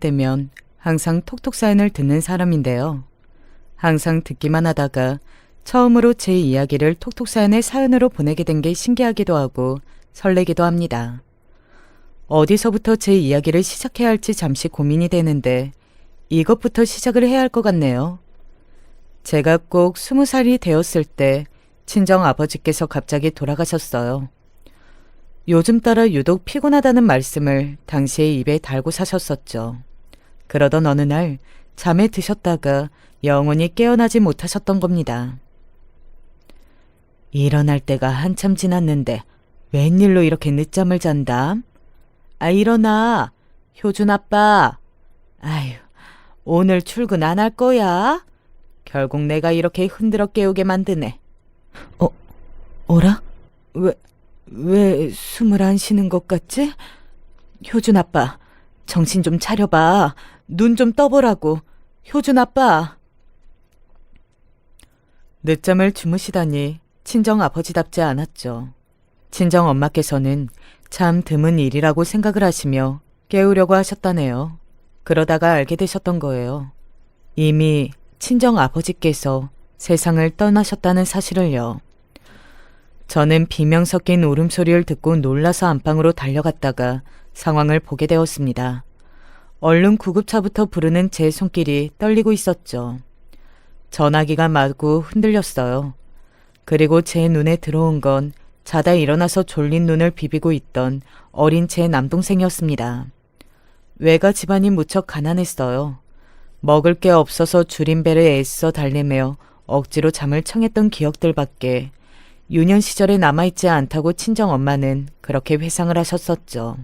되면 항상 톡톡 사연을 듣는 사람인데요. 항상 듣기만 하다가 처음으로 제 이야기를 톡톡 사연으로 보내게 된 게 신기하기도 하고 설레기도 합니다. 어디서부터 제 이야기를 시작해야 할지 잠시 고민이 되는데 이것부터 시작을 해야 할 것 같네요. 제가 꼭 20살이 되었을 때 친정 아버지께서 갑자기 돌아가셨어요. 요즘 따라 유독 피곤하다는 말씀을 당시에 입에 달고 사셨었죠. 그러던 어느 날 잠에 드셨다가 영원히 깨어나지 못하셨던 겁니다. 일어날 때가 한참 지났는데 웬일로 이렇게 늦잠을 잔다? 아, 일어나. 효준 아빠. 아휴, 오늘 출근 안 할 거야? 결국 내가 이렇게 흔들어 깨우게 만드네. 어라? 왜 숨을 안 쉬는 것 같지? 효준 아빠, 정신 좀 차려봐. 눈 좀 떠보라고. 효준 아빠. 늦잠을 주무시다니 친정 아버지답지 않았죠. 친정 엄마께서는 참 드문 일이라고 생각을 하시며 깨우려고 하셨다네요. 그러다가 알게 되셨던 거예요. 이미 친정 아버지께서 세상을 떠나셨다는 사실을요. 저는 비명 섞인 울음소리를 듣고 놀라서 안방으로 달려갔다가 상황을 보게 되었습니다. 얼른 구급차부터 부르는 제 손길이 떨리고 있었죠. 전화기가 마구 흔들렸어요. 그리고 제 눈에 들어온 건 자다 일어나서 졸린 눈을 비비고 있던 어린 제 남동생이었습니다. 외가 집안이 무척 가난했어요. 먹을 게 없어서 줄임배를 애써 달래며 억지로 잠을 청했던 기억들밖에 유년 시절에 남아있지 않다고 친정엄마는 그렇게 회상을 하셨었죠.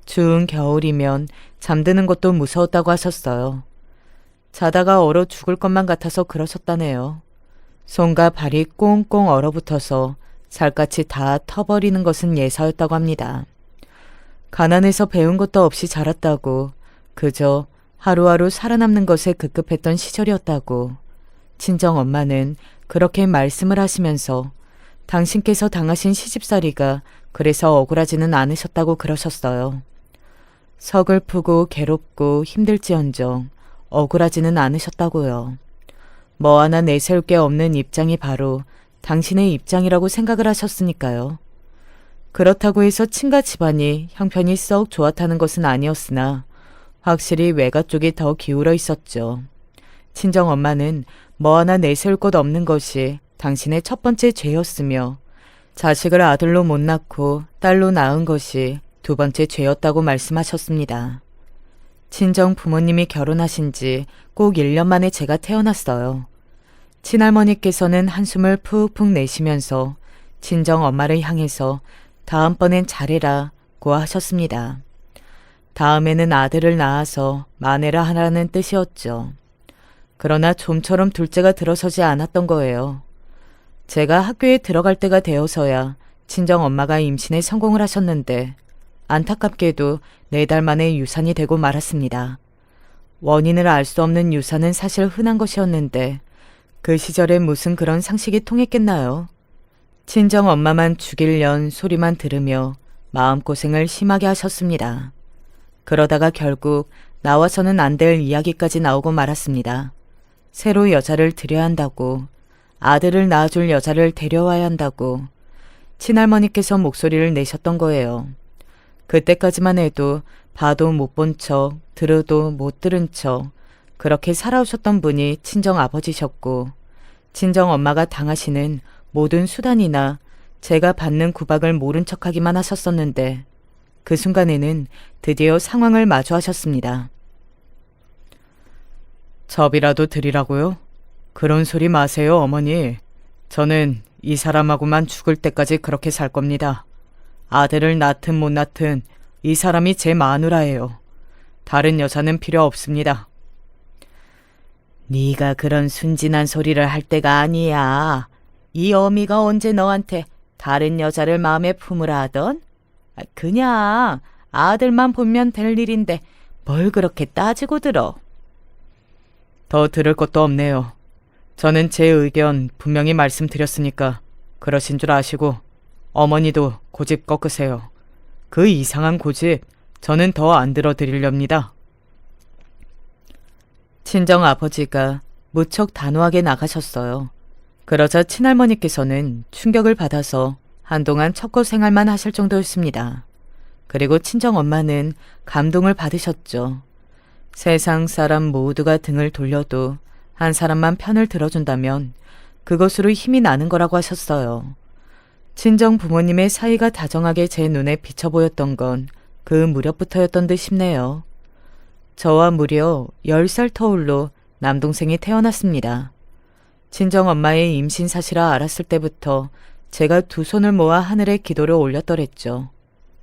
추운 겨울이면 잠드는 것도 무서웠다고 하셨어요. 자다가 얼어 죽을 것만 같아서 그러셨다네요. 손과 발이 꽁꽁 얼어붙어서 살갗이 다 터버리는 것은 예사였다고 합니다. 가난해서 배운 것도 없이 자랐다고, 그저 하루하루 살아남는 것에 급급했던 시절이었다고 친정엄마는 그렇게 말씀을 하시면서 당신께서 당하신 시집살이가 그래서 억울하지는 않으셨다고 그러셨어요. 서글프고 괴롭고 힘들지언정 억울하지는 않으셨다고요. 뭐 하나 내세울 게 없는 입장이 바로 당신의 입장이라고 생각을 하셨으니까요. 그렇다고 해서 친가 집안이 형편이 썩 좋았다는 것은 아니었으나 확실히 외가 쪽이 더 기울어 있었죠. 친정엄마는 뭐 하나 내세울 것 없는 것이 당신의 첫 번째 죄였으며 자식을 아들로 못 낳고 딸로 낳은 것이 두 번째 죄였다고 말씀하셨습니다. 친정 부모님이 결혼하신 지 꼭 1년 만에 제가 태어났어요. 친할머니께서는 한숨을 푹푹 내쉬면서 친정 엄마를 향해서 다음번엔 잘해라고 하셨습니다. 다음에는 아들을 낳아서 만회를 하라는 뜻이었죠. 그러나 좀처럼 둘째가 들어서지 않았던 거예요. 제가 학교에 들어갈 때가 되어서야 친정 엄마가 임신에 성공을 하셨는데 안타깝게도 4달 만에 유산이 되고 말았습니다. 원인을 알 수 없는 유산은 사실 흔한 것이었는데 그 시절에 무슨 그런 상식이 통했겠나요? 친정 엄마만 죽일련 소리만 들으며 마음고생을 심하게 하셨습니다. 그러다가 결국 나와서는 안 될 이야기까지 나오고 말았습니다. 새로 여자를 들여야 한다고, 아들을 낳아줄 여자를 데려와야 한다고 친할머니께서 목소리를 내셨던 거예요. 그때까지만 해도 봐도 못 본 척, 들어도 못 들은 척 그렇게 살아오셨던 분이 친정 아버지셨고 친정 엄마가 당하시는 모든 수단이나 제가 받는 구박을 모른 척하기만 하셨었는데 그 순간에는 드디어 상황을 마주하셨습니다. 접이라도 드리라고요? 그런 소리 마세요, 어머니. 저는 이 사람하고만 죽을 때까지 그렇게 살 겁니다. 아들을 낳든 못 낳든 이 사람이 제 마누라예요. 다른 여자는 필요 없습니다. 네가 그런 순진한 소리를 할 때가 아니야. 이 어미가 언제 너한테 다른 여자를 마음에 품으라 하던? 그냥 아들만 보면 될 일인데 뭘 그렇게 따지고 들어. 더 들을 것도 없네요. 저는 제 의견 분명히 말씀드렸으니까 그러신 줄 아시고 어머니도 고집 꺾으세요. 그 이상한 고집 저는 더 안 들어드리렵니다. 친정 아버지가 무척 단호하게 나가셨어요. 그러자 친할머니께서는 충격을 받아서 한동안 첩거 생활만 하실 정도였습니다. 그리고 친정 엄마는 감동을 받으셨죠. 세상 사람 모두가 등을 돌려도 한 사람만 편을 들어준다면 그것으로 힘이 나는 거라고 하셨어요. 친정 부모님의 사이가 다정하게 제 눈에 비쳐 보였던 건 그 무렵부터였던 듯 싶네요. 저와 무려 10살 터울로 남동생이 태어났습니다. 친정 엄마의 임신 사실을 알았을 때부터 제가 두 손을 모아 하늘에 기도를 올렸더랬죠.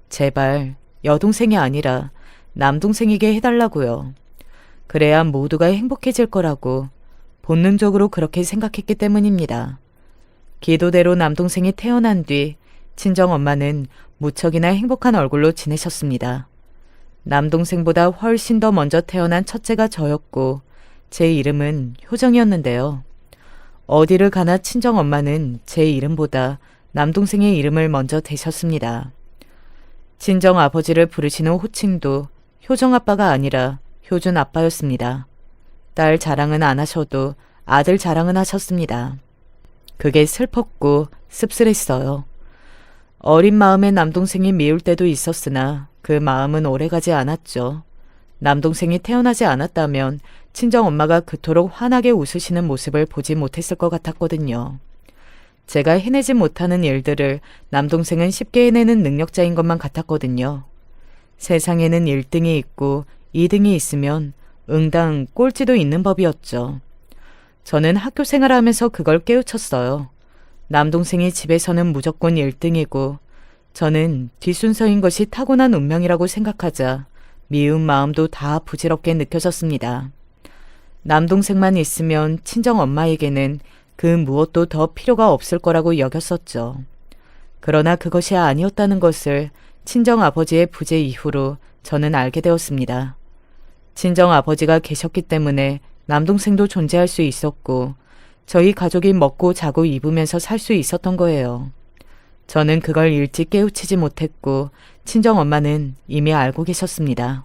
제발 여동생이 아니라 남동생에게 해달라고요. 그래야 모두가 행복해질 거라고 본능적으로 그렇게 생각했기 때문입니다. 기도대로 남동생이 태어난 뒤 친정 엄마는 무척이나 행복한 얼굴로 지내셨습니다. 남동생보다 훨씬 더 먼저 태어난 첫째가 저였고 제 이름은 효정이었는데요. 어디를 가나 친정 엄마는 제 이름보다 남동생의 이름을 먼저 대셨습니다. 친정 아버지를 부르시는 호칭도 효정 아빠가 아니라 효준 아빠였습니다. 딸 자랑은 안 하셔도 아들 자랑은 하셨습니다. 그게 슬펐고 씁쓸했어요. 어린 마음에 남동생이 미울 때도 있었으나 그 마음은 오래가지 않았죠. 남동생이 태어나지 않았다면 친정 엄마가 그토록 환하게 웃으시는 모습을 보지 못했을 것 같았거든요. 제가 해내지 못하는 일들을 남동생은 쉽게 해내는 능력자인 것만 같았거든요. 세상에는 1등이 있고 2등이 있으면 응당 꼴찌도 있는 법이었죠. 저는 학교 생활하면서 그걸 깨우쳤어요. 남동생이 집에서는 무조건 1등이고 저는 뒷순서인 것이 타고난 운명이라고 생각하자 미운 마음도 다 부질없게 느껴졌습니다. 남동생만 있으면 친정 엄마에게는 그 무엇도 더 필요가 없을 거라고 여겼었죠. 그러나 그것이 아니었다는 것을 친정 아버지의 부재 이후로 저는 알게 되었습니다. 친정 아버지가 계셨기 때문에 남동생도 존재할 수 있었고 저희 가족이 먹고 자고 입으면서 살 수 있었던 거예요. 저는 그걸 일찍 깨우치지 못했고 친정 엄마는 이미 알고 계셨습니다.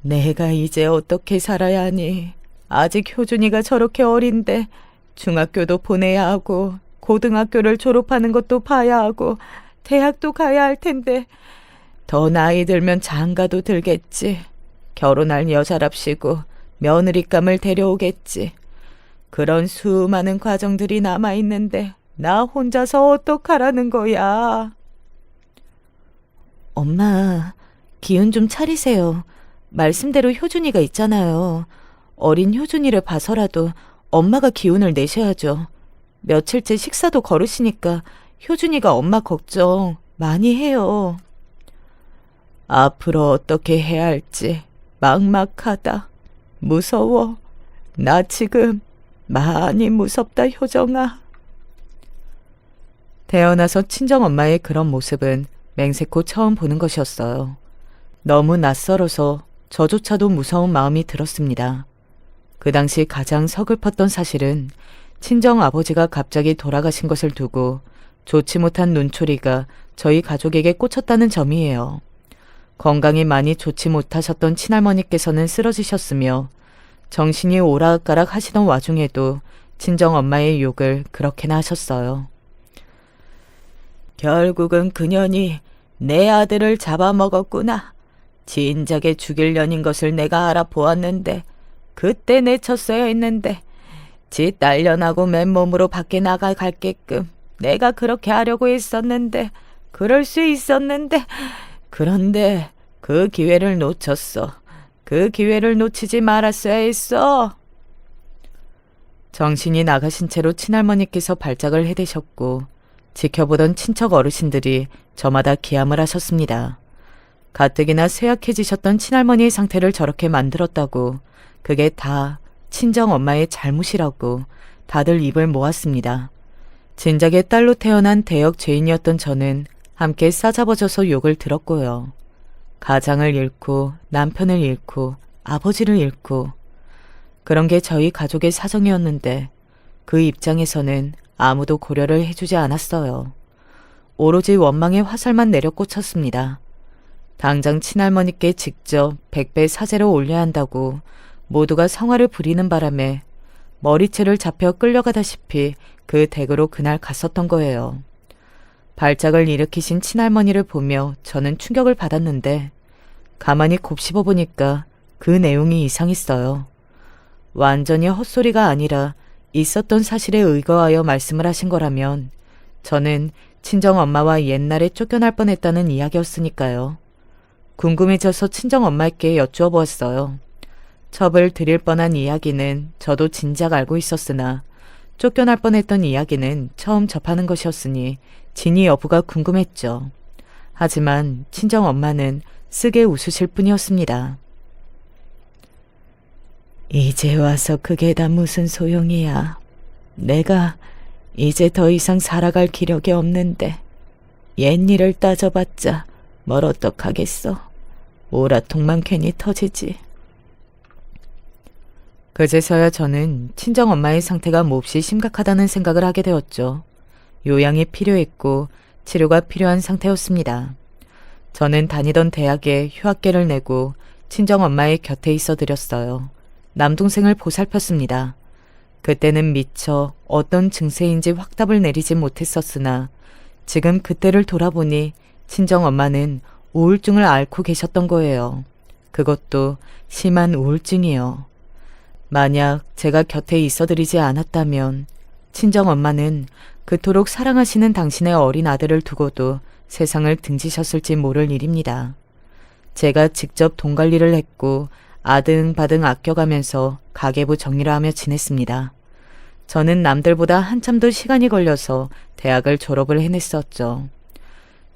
내가 이제 어떻게 살아야 하니? 아직 효준이가 저렇게 어린데 중학교도 보내야 하고 고등학교를 졸업하는 것도 봐야 하고 대학도 가야 할 텐데 더 나이 들면 장가도 들겠지. 결혼할 여자랍시고 며느리감을 데려오겠지. 그런 수많은 과정들이 남아있는데 나 혼자서 어떡하라는 거야. 엄마, 기운 좀 차리세요. 말씀대로 효준이가 있잖아요. 어린 효준이를 봐서라도 엄마가 기운을 내셔야죠. 며칠째 식사도 거르시니까 효준이가 엄마 걱정 많이 해요. 앞으로 어떻게 해야 할지 막막하다. 무서워. 나 지금 많이 무섭다, 효정아. 태어나서 친정엄마의 그런 모습은 맹세코 처음 보는 것이었어요. 너무 낯설어서 저조차도 무서운 마음이 들었습니다. 그 당시 가장 서글펐던 사실은 친정아버지가 갑자기 돌아가신 것을 두고 좋지 못한 눈초리가 저희 가족에게 꽂혔다는 점이에요. 건강이 많이 좋지 못하셨던 친할머니께서는 쓰러지셨으며 정신이 오락가락 하시던 와중에도 친정엄마의 욕을 그렇게나 하셨어요. 결국은 그년이 내 아들을 잡아먹었구나. 진작에 죽일 년인 것을 내가 알아보았는데 그때 내쳤어야 했는데 지 딸년하고 맨몸으로 밖에 나가갈게끔 내가 그렇게 하려고 했었는데 그럴 수 있었는데 그런데 그 기회를 놓쳤어. 그 기회를 놓치지 말았어야 했어. 정신이 나가신 채로 친할머니께서 발작을 해대셨고 지켜보던 친척 어르신들이 저마다 기함을 하셨습니다. 가뜩이나 쇠약해지셨던 친할머니의 상태를 저렇게 만들었다고 그게 다 친정엄마의 잘못이라고 다들 입을 모았습니다. 진작에 딸로 태어난 대역 죄인이었던 저는 함께 싸잡아져서 욕을 들었고요. 가장을 잃고 남편을 잃고 아버지를 잃고 그런 게 저희 가족의 사정이었는데 그 입장에서는 아무도 고려를 해주지 않았어요. 오로지 원망의 화살만 내려꽂혔습니다. 당장 친할머니께 직접 100배 사죄를 올려야 한다고 모두가 성화를 부리는 바람에 머리채를 잡혀 끌려가다시피 그 댁으로 그날 갔었던 거예요. 발작을 일으키신 친할머니를 보며 저는 충격을 받았는데 가만히 곱씹어 보니까 그 내용이 이상했어요. 완전히 헛소리가 아니라 있었던 사실에 의거하여 말씀을 하신 거라면 저는 친정엄마와 옛날에 쫓겨날 뻔했다는 이야기였으니까요. 궁금해져서 친정엄마께 여쭈어 보았어요. 첩을 드릴 뻔한 이야기는 저도 진작 알고 있었으나 쫓겨날 뻔했던 이야기는 처음 접하는 것이었으니 진위 여부가 궁금했죠. 하지만 친정엄마는 쓰게 웃으실 뿐이었습니다. 이제 와서 그게 다 무슨 소용이야. 내가 이제 더 이상 살아갈 기력이 없는데 옛일을 따져봤자 뭘 어떡하겠어. 오라통만 괜히 터지지. 그제서야 저는 친정엄마의 상태가 몹시 심각하다는 생각을 하게 되었죠. 요양이 필요했고 치료가 필요한 상태였습니다. 저는 다니던 대학에 휴학계를 내고 친정엄마의 곁에 있어 드렸어요. 남동생을 보살폈습니다. 그때는 미처 어떤 증세인지 확답을 내리지 못했었으나 지금 그때를 돌아보니 친정엄마는 우울증을 앓고 계셨던 거예요. 그것도 심한 우울증이요. 만약 제가 곁에 있어드리지 않았다면 친정엄마는 그토록 사랑하시는 당신의 어린 아들을 두고도 세상을 등지셨을지 모를 일입니다. 제가 직접 돈 관리를 했고 아등바등 아껴가면서 가계부 정리를 하며 지냈습니다. 저는 남들보다 한참 더 시간이 걸려서 대학을 졸업을 해냈었죠.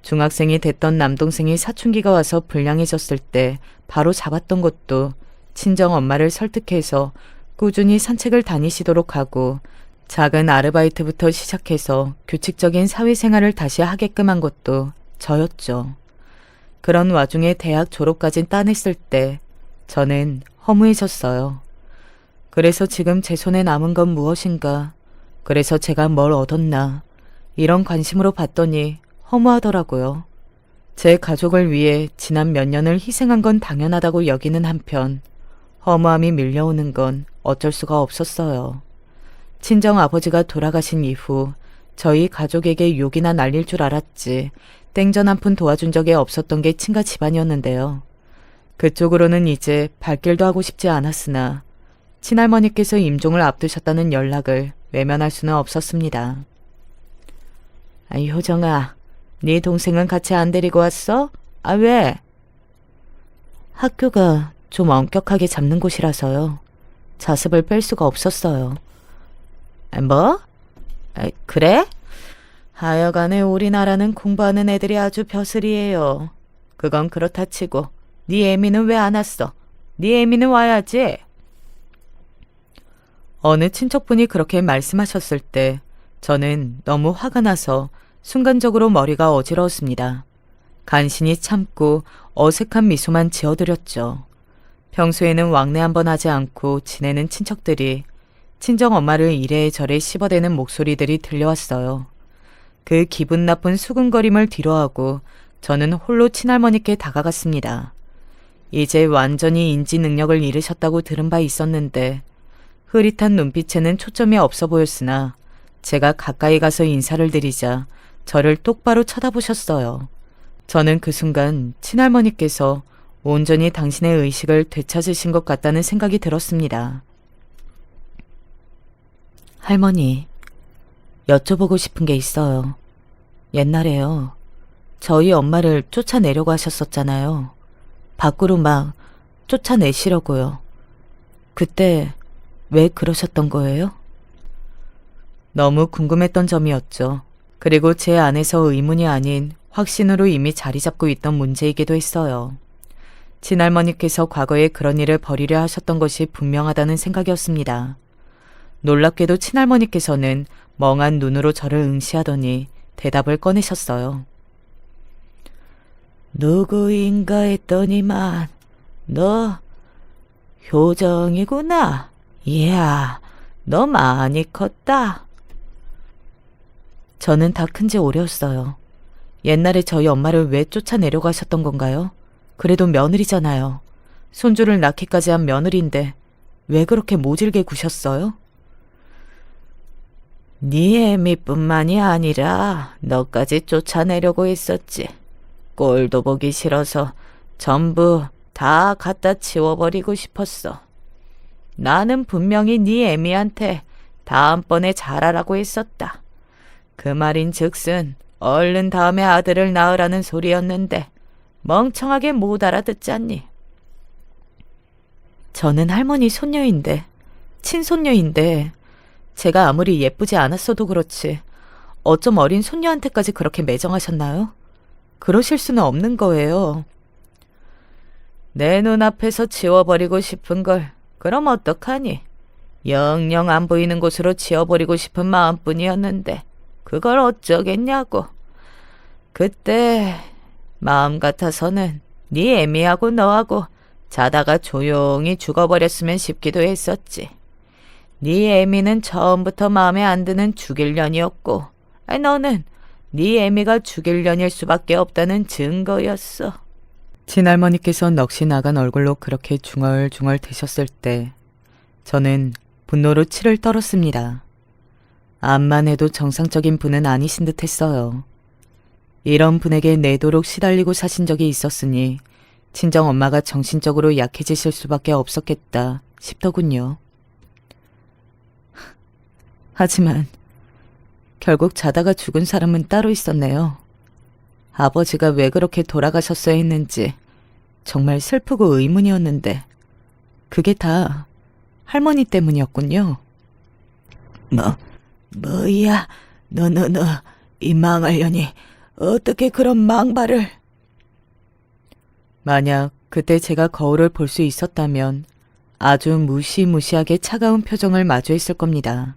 중학생이 됐던 남동생이 사춘기가 와서 불량해졌을 때 바로 잡았던 것도 친정엄마를 설득해서 꾸준히 산책을 다니시도록 하고 작은 아르바이트부터 시작해서 규칙적인 사회생활을 다시 하게끔 한 것도 저였죠. 그런 와중에 대학 졸업까지 따냈을 때 저는 허무해졌어요. 그래서 지금 제 손에 남은 건 무엇인가? 그래서 제가 뭘 얻었나? 이런 관심으로 봤더니 허무하더라고요. 제 가족을 위해 지난 몇 년을 희생한 건 당연하다고 여기는 한편 허무함이 밀려오는 건 어쩔 수가 없었어요. 친정아버지가 돌아가신 이후 저희 가족에게 욕이나 날릴 줄 알았지 땡전 한 푼 도와준 적이 없었던 게 친가 집안이었는데요. 그쪽으로는 이제 발길도 하고 싶지 않았으나 친할머니께서 임종을 앞두셨다는 연락을 외면할 수는 없었습니다. 효정아, 네 동생은 같이 안 데리고 왔어? 아, 왜? 학교가 좀 엄격하게 잡는 곳이라서요. 자습을 뺄 수가 없었어요. 뭐? 그래? 하여간에 우리나라는 공부하는 애들이 아주 벼슬이에요. 그건 그렇다 치고 네 애미는 왜 안 왔어? 네 애미는 와야지. 어느 친척분이 그렇게 말씀하셨을 때 저는 너무 화가 나서 순간적으로 머리가 어지러웠습니다. 간신히 참고 어색한 미소만 지어드렸죠. 평소에는 왕래 한번 하지 않고 지내는 친척들이 친정엄마를 이래저래 씹어대는 목소리들이 들려왔어요. 그 기분 나쁜 수근거림을 뒤로하고 저는 홀로 친할머니께 다가갔습니다. 이제 완전히 인지 능력을 잃으셨다고 들은 바 있었는데 흐릿한 눈빛에는 초점이 없어 보였으나 제가 가까이 가서 인사를 드리자 저를 똑바로 쳐다보셨어요. 저는 그 순간 친할머니께서 온전히 당신의 의식을 되찾으신 것 같다는 생각이 들었습니다. 할머니, 여쭤보고 싶은 게 있어요. 옛날에요. 저희 엄마를 쫓아내려고 하셨었잖아요. 밖으로 막 쫓아내시려고요. 그때 왜 그러셨던 거예요? 너무 궁금했던 점이었죠. 그리고 제 안에서 의문이 아닌 확신으로 이미 자리 잡고 있던 문제이기도 했어요. 친할머니께서 과거에 그런 일을 벌이려 하셨던 것이 분명하다는 생각이었습니다. 놀랍게도 친할머니께서는 멍한 눈으로 저를 응시하더니 대답을 꺼내셨어요. 누구인가 했더니만 너 효정이구나. 이야, 너 많이 컸다. 저는 다 큰 지 오래였어요. 옛날에 저희 엄마를 왜 쫓아내려고 하셨던 건가요? 그래도 며느리잖아요. 손주를 낳기까지 한 며느리인데 왜 그렇게 모질게 구셨어요? 네 애미뿐만이 아니라 너까지 쫓아내려고 했었지. 꼴도 보기 싫어서 전부 다 갖다 치워버리고 싶었어. 나는 분명히 네 애미한테 다음번에 잘하라고 했었다. 그 말인 즉슨 얼른 다음에 아들을 낳으라는 소리였는데 멍청하게 못 알아듣잖니. 저는 할머니 손녀인데, 친손녀인데 제가 아무리 예쁘지 않았어도 그렇지 어쩜 어린 손녀한테까지 그렇게 매정하셨나요? 그러실 수는 없는 거예요. 내 눈앞에서 치워버리고 싶은 걸 그럼 어떡하니? 영영 안 보이는 곳으로 치워버리고 싶은 마음뿐이었는데 그걸 어쩌겠냐고. 그때 마음 같아서는 네 애미하고 너하고 자다가 조용히 죽어버렸으면 싶기도 했었지. 네 애미는 처음부터 마음에 안 드는 죽일 년이었고 너는 네 애미가 죽일 년일 수밖에 없다는 증거였어. 친할머니께서 넋이 나간 얼굴로 그렇게 중얼중얼 대셨을 때 저는 분노로 치를 떨었습니다. 암만 해도 정상적인 분은 아니신 듯 했어요. 이런 분에게 내도록 시달리고 사신 적이 있었으니 친정엄마가 정신적으로 약해지실 수밖에 없었겠다 싶더군요. 하지만 결국 자다가 죽은 사람은 따로 있었네요. 아버지가 왜 그렇게 돌아가셨어야 했는지 정말 슬프고 의문이었는데 그게 다 할머니 때문이었군요. 뭐야, 너, 이 망할년이 어떻게 그런 망발을... 만약 그때 제가 거울을 볼 수 있었다면 아주 무시무시하게 차가운 표정을 마주했을 겁니다.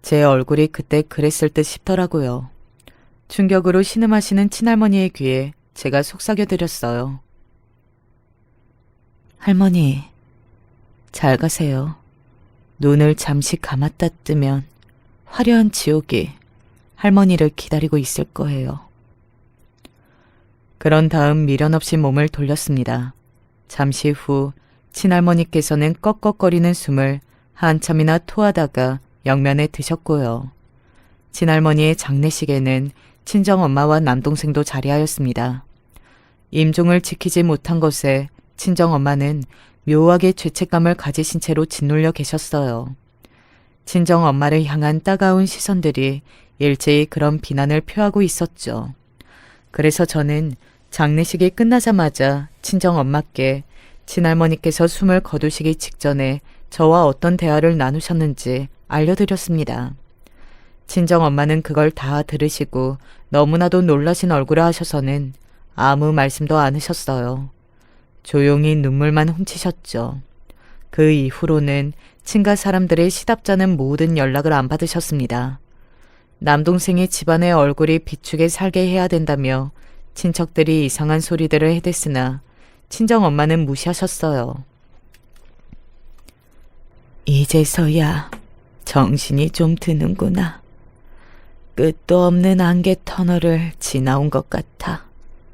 제 얼굴이 그때 그랬을 듯 싶더라고요. 충격으로 신음하시는 친할머니의 귀에 제가 속삭여드렸어요. 할머니, 잘 가세요. 눈을 잠시 감았다 뜨면 화려한 지옥이 할머니를 기다리고 있을 거예요. 그런 다음 미련 없이 몸을 돌렸습니다. 잠시 후 친할머니께서는 꺽꺽거리는 숨을 한참이나 토하다가 영면에 드셨고요. 친할머니의 장례식에는 친정엄마와 남동생도 자리하였습니다. 임종을 지키지 못한 것에 친정엄마는 묘하게 죄책감을 가지신 채로 짓눌려 계셨어요. 친정엄마를 향한 따가운 시선들이 일제히 그런 비난을 표하고 있었죠. 그래서 저는 장례식이 끝나자마자 친정엄마께 친할머니께서 숨을 거두시기 직전에 저와 어떤 대화를 나누셨는지 알려드렸습니다. 친정엄마는 그걸 다 들으시고 너무나도 놀라신 얼굴을 하셔서는 아무 말씀도 안 하셨어요. 조용히 눈물만 훔치셨죠. 그 이후로는 친가 사람들의 시답잖은 모든 연락을 안 받으셨습니다. 남동생이 집안의 얼굴이 비추게 살게 해야 된다며 친척들이 이상한 소리들을 해댔으나 친정엄마는 무시하셨어요. 이제서야 정신이 좀 드는구나. 끝도 없는 안개 터널을 지나온 것 같아.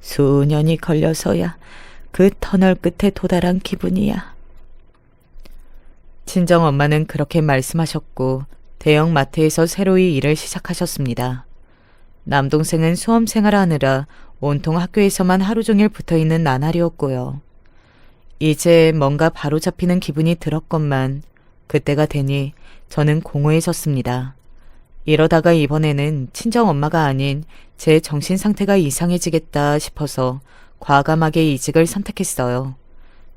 수년이 걸려서야 그 터널 끝에 도달한 기분이야. 친정엄마는 그렇게 말씀하셨고 대형 마트에서 새로이 일을 시작하셨습니다. 남동생은 수험 생활하느라 온통 학교에서만 하루 종일 붙어있는 나날이었고요. 이제 뭔가 바로잡히는 기분이 들었건만 그때가 되니 저는 공허해졌습니다. 이러다가 이번에는 친정엄마가 아닌 제 정신 상태가 이상해지겠다 싶어서 과감하게 이직을 선택했어요.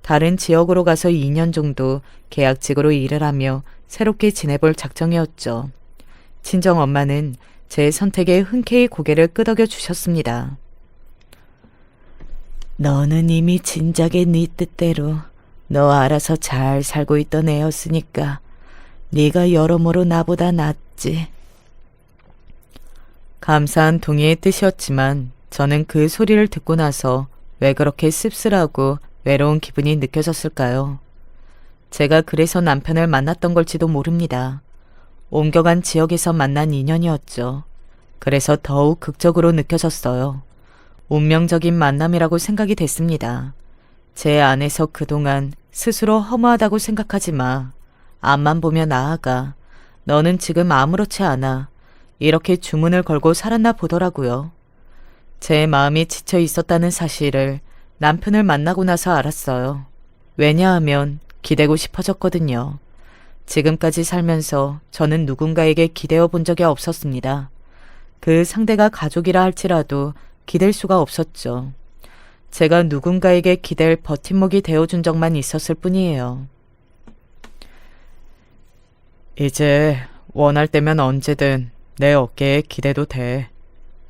다른 지역으로 가서 2년 정도 계약직으로 일을 하며 새롭게 지내볼 작정이었죠. 친정엄마는 제 선택에 흔쾌히 고개를 끄덕여 주셨습니다. 너는 이미 진작에 네 뜻대로 너 알아서 잘 살고 있던 애였으니까 네가 여러모로 나보다 낫지. 감사한 동의의 뜻이었지만 저는 그 소리를 듣고 나서 왜 그렇게 씁쓸하고 외로운 기분이 느껴졌을까요? 제가 그래서 남편을 만났던 걸지도 모릅니다. 옮겨간 지역에서 만난 인연이었죠. 그래서 더욱 극적으로 느껴졌어요. 운명적인 만남이라고 생각이 됐습니다. 제 안에서 그동안 스스로 허무하다고 생각하지 마. 앞만 보며 나아가. 너는 지금 아무렇지 않아. 이렇게 주문을 걸고 살았나 보더라고요. 제 마음이 지쳐 있었다는 사실을 남편을 만나고 나서 알았어요. 왜냐하면 기대고 싶어졌거든요. 지금까지 살면서 저는 누군가에게 기대어 본 적이 없었습니다. 그 상대가 가족이라 할지라도 기댈 수가 없었죠. 제가 누군가에게 기댈 버팀목이 되어준 적만 있었을 뿐이에요. 이제 원할 때면 언제든 내 어깨에 기대도 돼.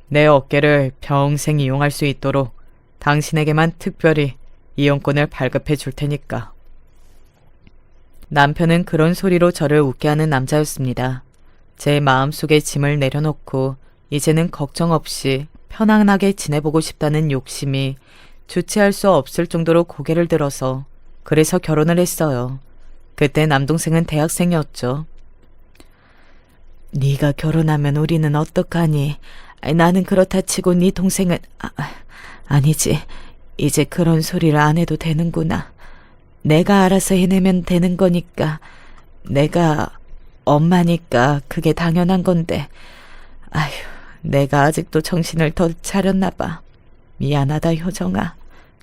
내 어깨를 평생 이용할 수 있도록 당신에게만 특별히 이용권을 발급해 줄 테니까. 남편은 그런 소리로 저를 웃게 하는 남자였습니다. 제 마음속에 짐을 내려놓고 이제는 걱정 없이 편안하게 지내보고 싶다는 욕심이 주체할 수 없을 정도로 고개를 들어서 그래서 결혼을 했어요. 그때 남동생은 대학생이었죠. 네가 결혼하면 우리는 어떡하니? 나는 그렇다 치고 네 동생은... 아니지. 이제 그런 소리를 안 해도 되는구나. 내가 알아서 해내면 되는 거니까. 내가 엄마니까 그게 당연한 건데. 아휴, 내가 아직도 정신을 더 차렸나 봐. 미안하다, 효정아.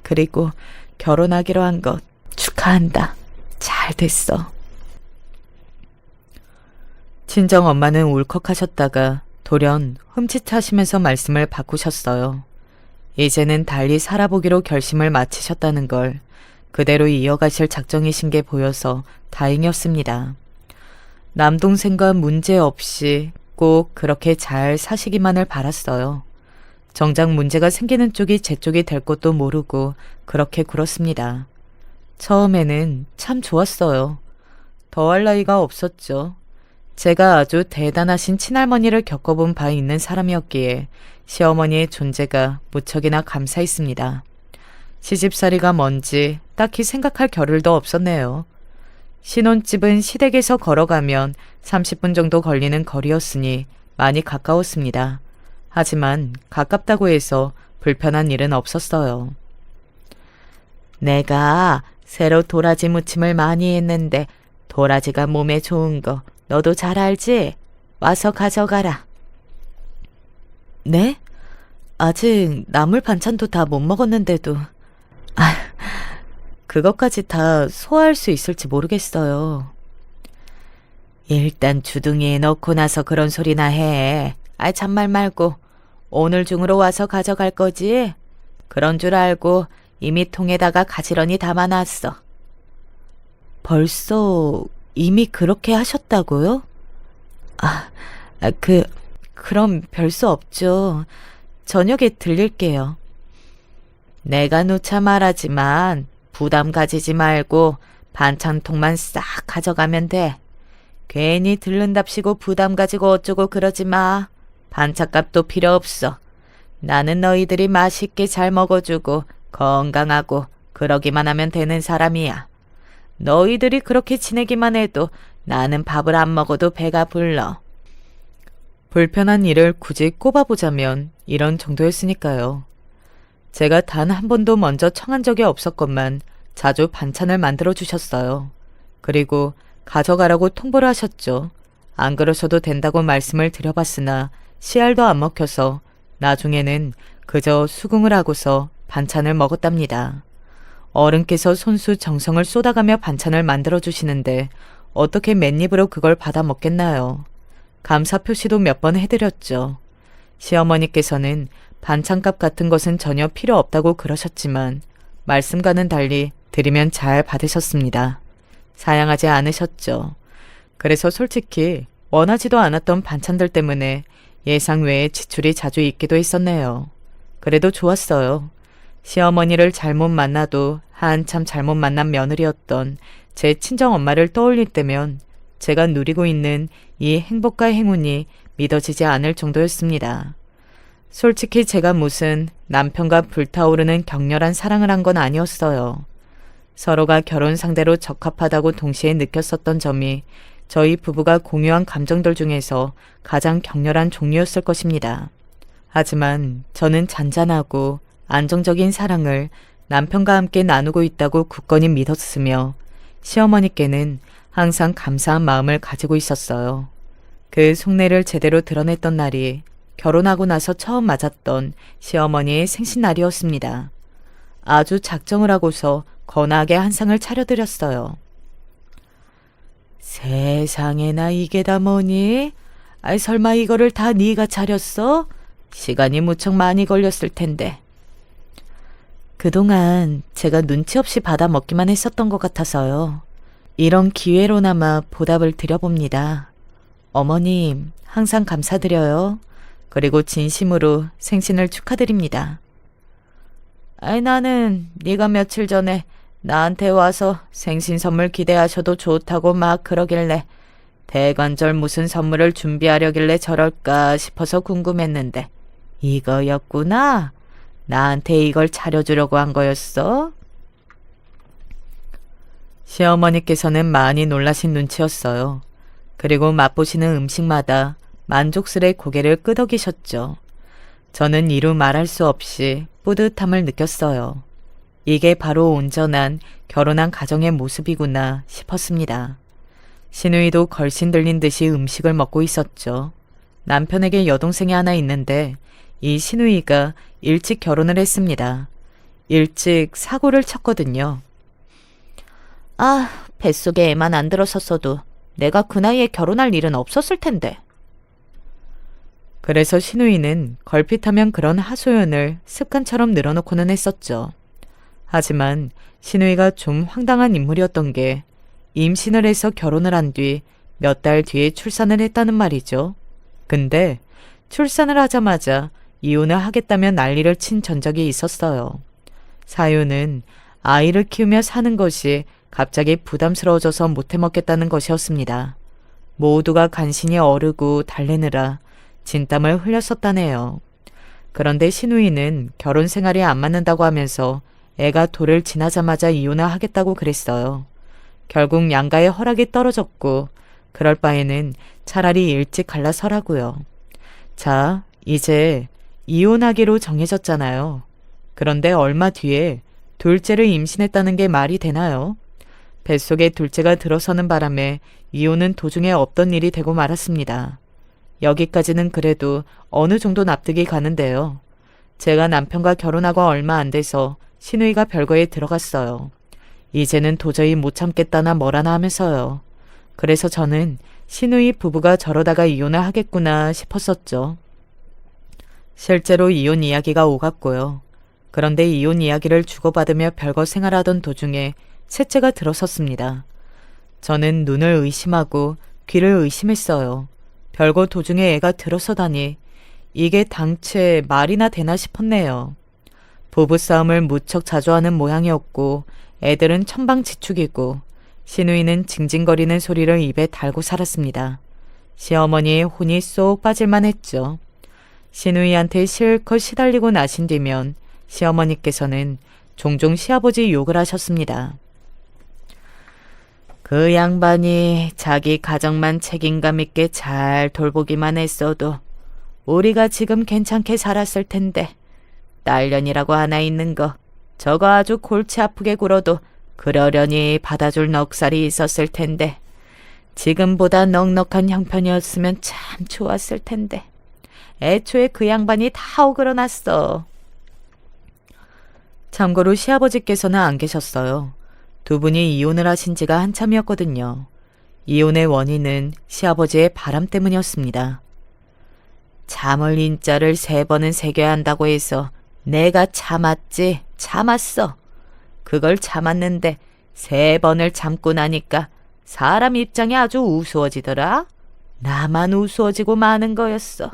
그리고 결혼하기로 한 것 축하한다. 잘 됐어. 친정 엄마는 울컥하셨다가 돌연 흠칫하시면서 말씀을 바꾸셨어요. 이제는 달리 살아보기로 결심을 마치셨다는 걸 그대로 이어가실 작정이신 게 보여서 다행이었습니다. 남동생과 문제 없이 꼭 그렇게 잘 사시기만을 바랐어요. 정작 문제가 생기는 쪽이 제 쪽이 될 것도 모르고 그렇게 굴었습니다. 처음에는 참 좋았어요. 더할 나위가 없었죠. 제가 아주 대단하신 친할머니를 겪어본 바 있는 사람이었기에 시어머니의 존재가 무척이나 감사했습니다. 시집살이가 뭔지 딱히 생각할 겨를도 없었네요. 신혼집은 시댁에서 걸어가면 30분 정도 걸리는 거리였으니 많이 가까웠습니다. 하지만 가깝다고 해서 불편한 일은 없었어요. 내가 새로 도라지 무침을 많이 했는데 도라지가 몸에 좋은 거 너도 잘 알지? 와서 가져가라. 네? 아직 나물 반찬도 다 못 먹었는데도. 그것까지 다 소화할 수 있을지 모르겠어요. 일단 주둥이에 넣고 나서 그런 소리나 해. 잔말 말고 오늘 중으로 와서 가져갈 거지? 그런 줄 알고 이미 통에다가 가지런히 담아놨어. 벌써 이미 그렇게 하셨다고요? 그럼 별 수 없죠. 저녁에 들릴게요. 내가 누차 말하지만 부담 가지지 말고 반찬통만 싹 가져가면 돼. 괜히 들른답시고 부담 가지고 어쩌고 그러지 마. 반찬값도 필요 없어. 나는 너희들이 맛있게 잘 먹어주고 건강하고 그러기만 하면 되는 사람이야. 너희들이 그렇게 지내기만 해도 나는 밥을 안 먹어도 배가 불러. 불편한 일을 굳이 꼽아보자면 이런 정도였으니까요. 제가 단 한 번도 먼저 청한 적이 없었건만 자주 반찬을 만들어 주셨어요. 그리고 가져가라고 통보를 하셨죠. 안 그러셔도 된다고 말씀을 드려봤으나 씨알도 안 먹혀서 나중에는 그저 수긍을 하고서 반찬을 먹었답니다. 어른께서 손수 정성을 쏟아가며 반찬을 만들어 주시는데 어떻게 맨입으로 그걸 받아 먹겠나요? 감사 표시도 몇 번 해드렸죠. 시어머니께서는 반찬값 같은 것은 전혀 필요 없다고 그러셨지만 말씀과는 달리 드리면 잘 받으셨습니다. 사양하지 않으셨죠. 그래서 솔직히 원하지도 않았던 반찬들 때문에 예상 외의 지출이 자주 있기도 했었네요. 그래도 좋았어요. 시어머니를 잘못 만나도 한참 잘못 만난 며느리였던 제 친정엄마를 떠올릴 때면 제가 누리고 있는 이 행복과 행운이 믿어지지 않을 정도였습니다. 솔직히 제가 무슨 남편과 불타오르는 격렬한 사랑을 한 건 아니었어요. 서로가 결혼 상대로 적합하다고 동시에 느꼈었던 점이 저희 부부가 공유한 감정들 중에서 가장 격렬한 종류였을 것입니다. 하지만 저는 잔잔하고 안정적인 사랑을 남편과 함께 나누고 있다고 굳건히 믿었으며 시어머니께는 항상 감사한 마음을 가지고 있었어요. 그 속내를 제대로 드러냈던 날이 결혼하고 나서 처음 맞았던 시어머니의 생신날이었습니다. 아주 작정을 하고서 거나하게 한 상을 차려드렸어요. 세상에나 이게 다 뭐니? 아이 설마 이거를 다 네가 차렸어? 시간이 무척 많이 걸렸을 텐데. 그동안 제가 눈치 없이 받아 먹기만 했었던 것 같아서요. 이런 기회로나마 보답을 드려봅니다. 어머님, 항상 감사드려요. 그리고 진심으로 생신을 축하드립니다. 아이 나는 네가 며칠 전에 나한테 와서 생신 선물 기대하셔도 좋다고 막 그러길래 대관절 무슨 선물을 준비하려길래 저럴까 싶어서 궁금했는데 이거였구나. 나한테 이걸 차려주려고 한 거였어? 시어머니께서는 많이 놀라신 눈치였어요. 그리고 맛보시는 음식마다 만족스레 고개를 끄덕이셨죠. 저는 이루 말할 수 없이 뿌듯함을 느꼈어요. 이게 바로 온전한 결혼한 가정의 모습이구나 싶었습니다. 시누이도 걸신 들린 듯이 음식을 먹고 있었죠. 남편에게 여동생이 하나 있는데 이 시누이가 일찍 결혼을 했습니다. 일찍 사고를 쳤거든요. 아, 뱃속에 애만 안 들었었어도 내가 그 나이에 결혼할 일은 없었을 텐데. 그래서 시누이는 걸핏하면 그런 하소연을 습관처럼 늘어놓고는 했었죠. 하지만 시누이가 좀 황당한 인물이었던 게 임신을 해서 결혼을 한 뒤 몇 달 뒤에 출산을 했다는 말이죠. 근데 출산을 하자마자 이혼을 하겠다며 난리를 친 전적이 있었어요. 사유는 아이를 키우며 사는 것이 갑자기 부담스러워져서 못해 먹겠다는 것이었습니다. 모두가 간신히 어르고 달래느라 진땀을 흘렸었다네요. 그런데 시누이는 결혼 생활이 안 맞는다고 하면서 애가 돌을 지나자마자 이혼을 하겠다고 그랬어요. 결국 양가의 허락이 떨어졌고 그럴 바에는 차라리 일찍 갈라서라고요. 자, 이제 이혼하기로 정해졌잖아요. 그런데 얼마 뒤에 둘째를 임신했다는 게 말이 되나요? 뱃속에 둘째가 들어서는 바람에 이혼은 도중에 없던 일이 되고 말았습니다. 여기까지는 그래도 어느 정도 납득이 가는데요. 제가 남편과 결혼하고 얼마 안 돼서 시누이가 별거에 들어갔어요. 이제는 도저히 못 참겠다나 뭐라나 하면서요. 그래서 저는 시누이 부부가 저러다가 이혼을 하겠구나 싶었었죠. 실제로 이혼 이야기가 오갔고요. 그런데 이혼 이야기를 주고받으며 별거 생활하던 도중에 셋째가 들어섰습니다. 저는 눈을 의심하고 귀를 의심했어요. 별거 도중에 애가 들어서다니 이게 당최 말이나 되나 싶었네요. 부부싸움을 무척 자주 하는 모양이었고 애들은 천방지축이고 시누이는 징징거리는 소리를 입에 달고 살았습니다. 시어머니의 혼이 쏙 빠질만 했죠. 시누이한테 실컷 시달리고 나신 뒤면 시어머니께서는 종종 시아버지 욕을 하셨습니다. 그 양반이 자기 가정만 책임감 있게 잘 돌보기만 했어도 우리가 지금 괜찮게 살았을 텐데 딸년이라고 하나 있는 거 저거 아주 골치 아프게 굴어도 그러려니 받아줄 넉살이 있었을 텐데 지금보다 넉넉한 형편이었으면 참 좋았을 텐데 애초에 그 양반이 다 오그러났어. 참고로 시아버지께서는 안 계셨어요. 두 분이 이혼을 하신 지가 한참이었거든요. 이혼의 원인은 시아버지의 바람 때문이었습니다. 잠을 인자를 3번은 새겨야 한다고 해서 내가 참았어. 그걸 참았는데 3번을 참고 나니까 사람 입장이 아주 우스워지더라. 나만 우스워지고 마는 거였어.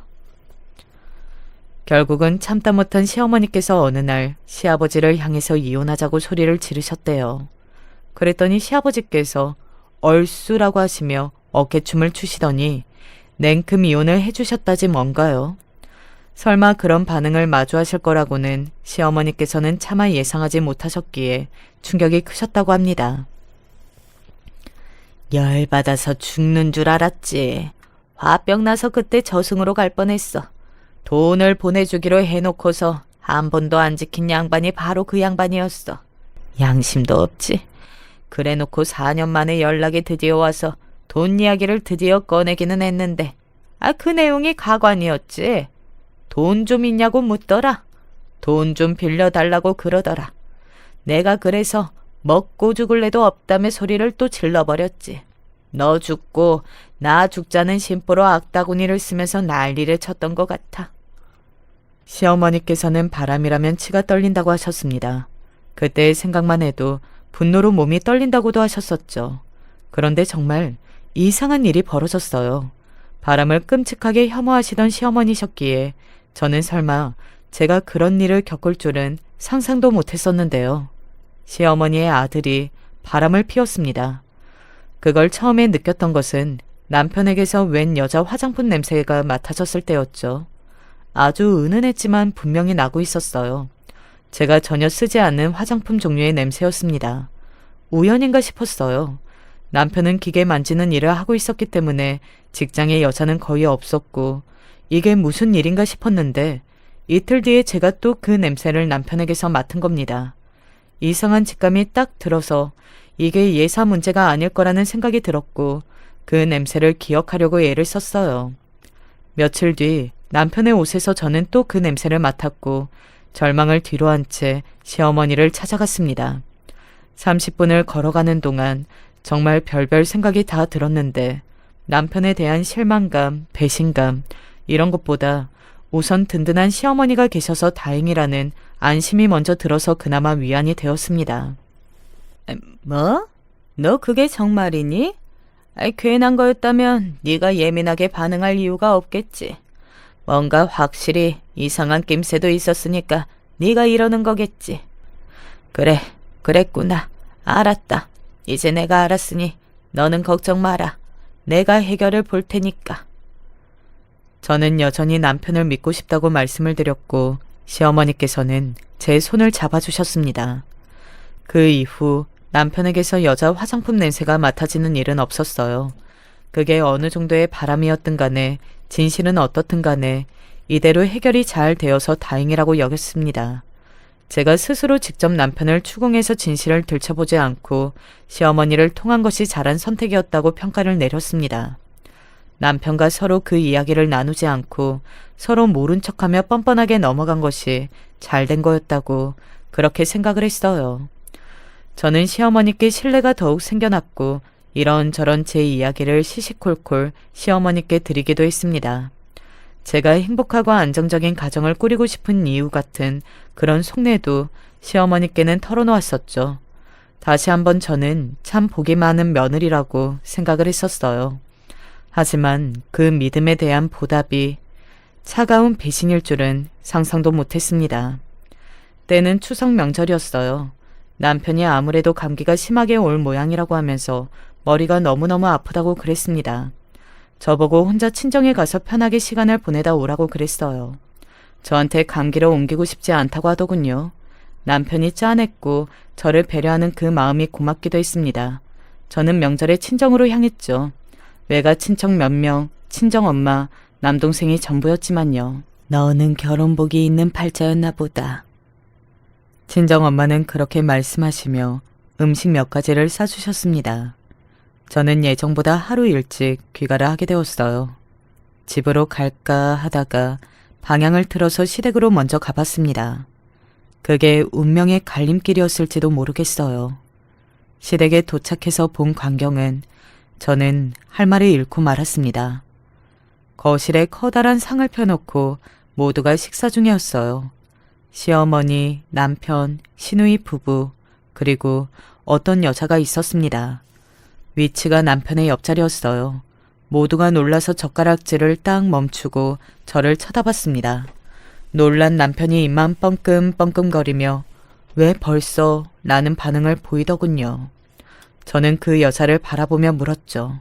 결국은 참다 못한 시어머니께서 어느 날 시아버지를 향해서 이혼하자고 소리를 지르셨대요. 그랬더니 시아버지께서 얼쑤라고 하시며 어깨춤을 추시더니 냉큼 이혼을 해주셨다지 뭔가요. 설마 그런 반응을 마주하실 거라고는 시어머니께서는 차마 예상하지 못하셨기에 충격이 크셨다고 합니다. 열받아서 죽는 줄 알았지. 화병 나서 그때 저승으로 갈 뻔했어. 돈을 보내주기로 해놓고서 한 번도 안 지킨 양반이 바로 그 양반이었어. 양심도 없지. 그래놓고 4년 만에 연락이 드디어 와서 돈 이야기를 드디어 꺼내기는 했는데 그 내용이 가관이었지. 돈 좀 있냐고 묻더라. 돈 좀 빌려달라고 그러더라. 내가 그래서 먹고 죽을래도 없다며 소리를 또 질러버렸지. 너 죽고 나 죽자는 심보로 악다구니를 쓰면서 난리를 쳤던 것 같아. 시어머니께서는 바람이라면 치가 떨린다고 하셨습니다. 그때의 생각만 해도 분노로 몸이 떨린다고도 하셨었죠. 그런데 정말 이상한 일이 벌어졌어요. 바람을 끔찍하게 혐오하시던 시어머니셨기에 저는 설마 제가 그런 일을 겪을 줄은 상상도 못했었는데요. 시어머니의 아들이 바람을 피웠습니다. 그걸 처음에 느꼈던 것은 남편에게서 웬 여자 화장품 냄새가 맡아졌을 때였죠. 아주 은은했지만 분명히 나고 있었어요. 제가 전혀 쓰지 않는 화장품 종류의 냄새였습니다. 우연인가 싶었어요. 남편은 기계 만지는 일을 하고 있었기 때문에 직장에 여자는 거의 없었고 이게 무슨 일인가 싶었는데 이틀 뒤에 제가 또 그 냄새를 남편에게서 맡은 겁니다. 이상한 직감이 딱 들어서 이게 예사 문제가 아닐 거라는 생각이 들었고 그 냄새를 기억하려고 애를 썼어요. 며칠 뒤 남편의 옷에서 저는 또 그 냄새를 맡았고 절망을 뒤로한 채 시어머니를 찾아갔습니다. 30분을 걸어가는 동안 정말 별별 생각이 다 들었는데 남편에 대한 실망감, 배신감 이런 것보다 우선 든든한 시어머니가 계셔서 다행이라는 안심이 먼저 들어서 그나마 위안이 되었습니다. 뭐? 너 그게 정말이니? 괜한 거였다면 네가 예민하게 반응할 이유가 없겠지. 뭔가 확실히 이상한 낌새도 있었으니까 네가 이러는 거겠지. 그래, 그랬구나. 알았다. 이제 내가 알았으니 너는 걱정 마라. 내가 해결을 볼 테니까. 저는 여전히 남편을 믿고 싶다고 말씀을 드렸고 시어머니께서는 제 손을 잡아주셨습니다. 그 이후 남편에게서 여자 화장품 냄새가 맡아지는 일은 없었어요. 그게 어느 정도의 바람이었든 간에 진실은 어떻든 간에 이대로 해결이 잘 되어서 다행이라고 여겼습니다. 제가 스스로 직접 남편을 추궁해서 진실을 들춰보지 않고 시어머니를 통한 것이 잘한 선택이었다고 평가를 내렸습니다. 남편과 서로 그 이야기를 나누지 않고 서로 모른 척하며 뻔뻔하게 넘어간 것이 잘된 거였다고 그렇게 생각을 했어요. 저는 시어머니께 신뢰가 더욱 생겨났고 이런저런 제 이야기를 시시콜콜 시어머니께 드리기도 했습니다. 제가 행복하고 안정적인 가정을 꾸리고 싶은 이유 같은 그런 속내도 시어머니께는 털어놓았었죠. 다시 한번 저는 참 복이 많은 며느리라고 생각을 했었어요. 하지만 그 믿음에 대한 보답이 차가운 배신일 줄은 상상도 못했습니다. 때는 추석 명절이었어요. 남편이 아무래도 감기가 심하게 올 모양이라고 하면서 머리가 너무너무 아프다고 그랬습니다. 저보고 혼자 친정에 가서 편하게 시간을 보내다 오라고 그랬어요. 저한테 감기를 옮기고 싶지 않다고 하더군요. 남편이 짠했고 저를 배려하는 그 마음이 고맙기도 했습니다. 저는 명절에 친정으로 향했죠. 외가 친척 몇 명, 친정엄마, 남동생이 전부였지만요. 너는 결혼복이 있는 팔자였나 보다. 친정엄마는 그렇게 말씀하시며 음식 몇 가지를 싸주셨습니다. 저는 예정보다 하루 일찍 귀가를 하게 되었어요. 집으로 갈까 하다가 방향을 틀어서 시댁으로 먼저 가봤습니다. 그게 운명의 갈림길이었을지도 모르겠어요. 시댁에 도착해서 본 광경은 저는 할 말을 잃고 말았습니다. 거실에 커다란 상을 펴놓고 모두가 식사 중이었어요. 시어머니, 남편, 시누이 부부, 그리고 어떤 여자가 있었습니다. 위치가 남편의 옆자리였어요. 모두가 놀라서 젓가락질을 딱 멈추고 저를 쳐다봤습니다. 놀란 남편이 입만 뻥끔뻥끔거리며 왜 벌써? 라는 반응을 보이더군요. 저는 그 여자를 바라보며 물었죠.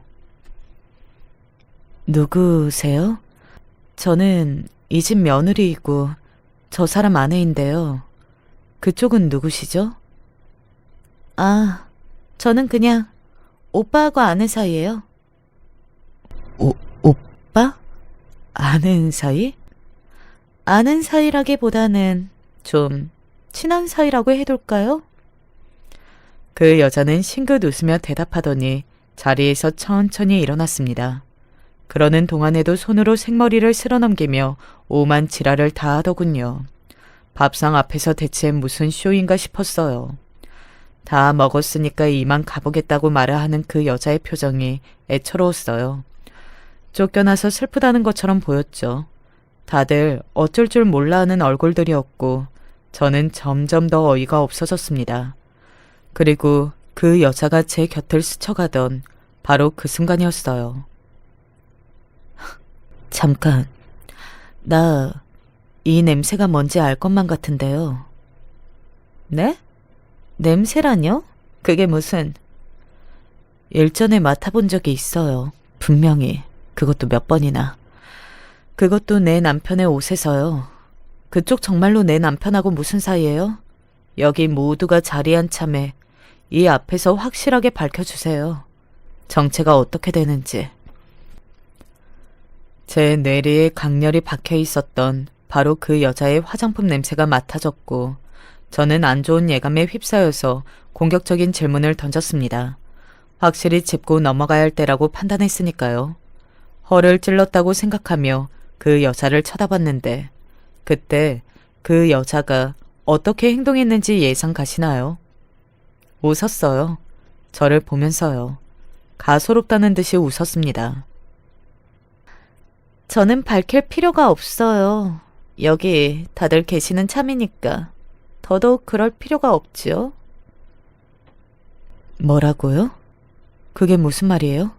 누구세요? 저는 이 집 며느리이고 저 사람 아내인데요. 그쪽은 누구시죠? 아, 저는 그냥 오빠하고 아는 사이예요. 오빠? 아는 사이? 아는 사이라기보다는 좀 친한 사이라고 해둘까요? 그 여자는 싱긋 웃으며 대답하더니 자리에서 천천히 일어났습니다. 그러는 동안에도 손으로 생머리를 쓸어넘기며 오만 지랄을 다 하더군요. 밥상 앞에서 대체 무슨 쇼인가 싶었어요. 다 먹었으니까 이만 가보겠다고 말을 하는 그 여자의 표정이 애처로웠어요. 쫓겨나서 슬프다는 것처럼 보였죠. 다들 어쩔 줄 몰라 하는 얼굴들이었고 저는 점점 더 어이가 없어졌습니다. 그리고 그 여자가 제 곁을 스쳐가던 바로 그 순간이었어요. 잠깐, 나 이 냄새가 뭔지 알 것만 같은데요. 네? 냄새라뇨? 그게 무슨... 일전에 맡아본 적이 있어요. 분명히. 그것도 몇 번이나. 그것도 내 남편의 옷에서요. 그쪽 정말로 내 남편하고 무슨 사이예요? 여기 모두가 자리한 참에 이 앞에서 확실하게 밝혀주세요. 정체가 어떻게 되는지. 제 뇌리에 강렬히 박혀 있었던 바로 그 여자의 화장품 냄새가 맡아졌고 저는 안 좋은 예감에 휩싸여서 공격적인 질문을 던졌습니다. 확실히 짚고 넘어가야 할 때라고 판단했으니까요. 허를 찔렀다고 생각하며 그 여자를 쳐다봤는데 그때 그 여자가 어떻게 행동했는지 예상 가시나요? 웃었어요. 저를 보면서요. 가소롭다는 듯이 웃었습니다. 저는 밝힐 필요가 없어요. 여기 다들 계시는 참이니까 더더욱 그럴 필요가 없지요. 뭐라고요? 그게 무슨 말이에요?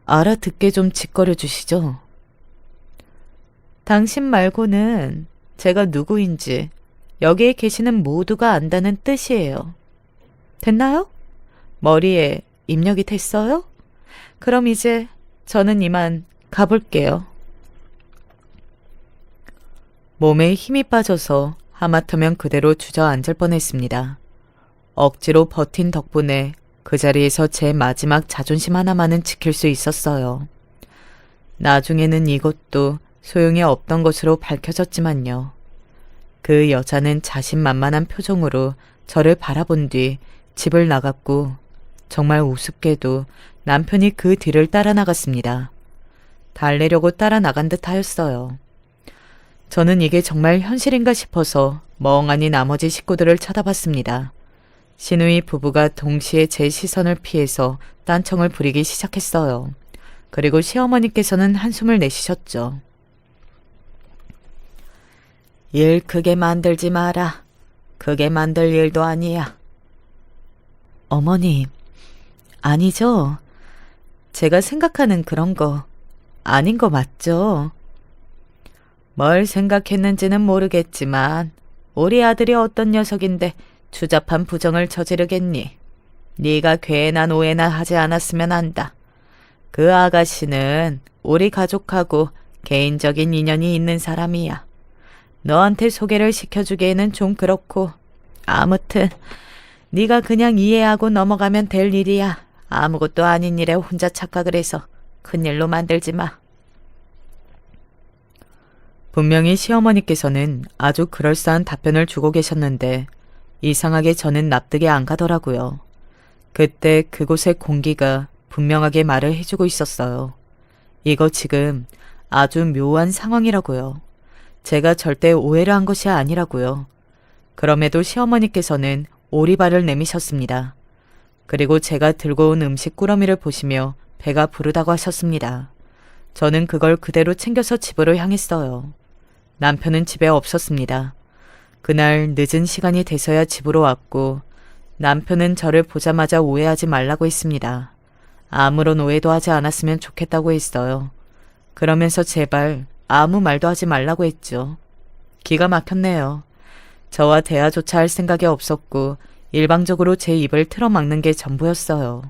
알아듣게 좀 짓거려 주시죠. 당신 말고는 제가 누구인지 여기에 계시는 모두가 안다는 뜻이에요. 됐나요? 머리에 입력이 됐어요? 그럼 이제 저는 이만 가볼게요. 몸에 힘이 빠져서 하마터면 그대로 주저앉을 뻔했습니다. 억지로 버틴 덕분에 그 자리에서 제 마지막 자존심 하나만은 지킬 수 있었어요. 나중에는 이것도 소용이 없던 것으로 밝혀졌지만요. 그 여자는 자신만만한 표정으로 저를 바라본 뒤 집을 나갔고 정말 우습게도 남편이 그 뒤를 따라 나갔습니다. 달래려고 따라 나간 듯 하였어요. 저는 이게 정말 현실인가 싶어서 멍하니 나머지 식구들을 쳐다봤습니다. 시누이 부부가 동시에 제 시선을 피해서 딴청을 부리기 시작했어요. 그리고 시어머니께서는 한숨을 내쉬셨죠. 일 크게 만들지 마라. 크게 만들 일도 아니야. 어머니, 아니죠? 제가 생각하는 그런 거 아닌 거 맞죠? 뭘 생각했는지는 모르겠지만 우리 아들이 어떤 녀석인데 추잡한 부정을 저지르겠니? 네가 괜한 오해나 하지 않았으면 한다. 그 아가씨는 우리 가족하고 개인적인 인연이 있는 사람이야. 너한테 소개를 시켜주기에는 좀 그렇고 아무튼 네가 그냥 이해하고 넘어가면 될 일이야. 아무것도 아닌 일에 혼자 착각을 해서 큰일로 만들지 마. 분명히 시어머니께서는 아주 그럴싸한 답변을 주고 계셨는데 이상하게 저는 납득이 안 가더라고요. 그때 그곳의 공기가 분명하게 말을 해주고 있었어요. 이거 지금 아주 묘한 상황이라고요. 제가 절대 오해를 한 것이 아니라고요. 그럼에도 시어머니께서는 오리발을 내미셨습니다. 그리고 제가 들고 온 음식 꾸러미를 보시며 배가 부르다고 하셨습니다. 저는 그걸 그대로 챙겨서 집으로 향했어요. 남편은 집에 없었습니다. 그날 늦은 시간이 돼서야 집으로 왔고 남편은 저를 보자마자 오해하지 말라고 했습니다. 아무런 오해도 하지 않았으면 좋겠다고 했어요. 그러면서 제발 아무 말도 하지 말라고 했죠. 기가 막혔네요. 저와 대화조차 할 생각이 없었고 일방적으로 제 입을 틀어막는 게 전부였어요.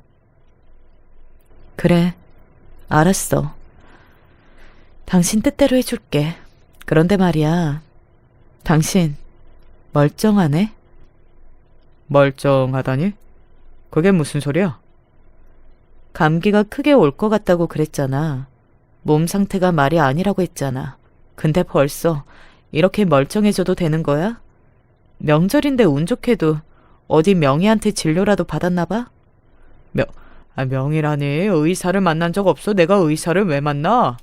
그래, 알았어. 당신 뜻대로 해줄게. 그런데 말이야, 당신 멀쩡하네? 멀쩡하다니? 그게 무슨 소리야? 감기가 크게 올 것 같다고 그랬잖아. 몸 상태가 말이 아니라고 했잖아. 근데 벌써 이렇게 멀쩡해져도 되는 거야? 명절인데 운 좋게도 어디 명희한테 진료라도 받았나 봐? 명희라니 의사를 만난 적 없어. 내가 의사를 왜 만나?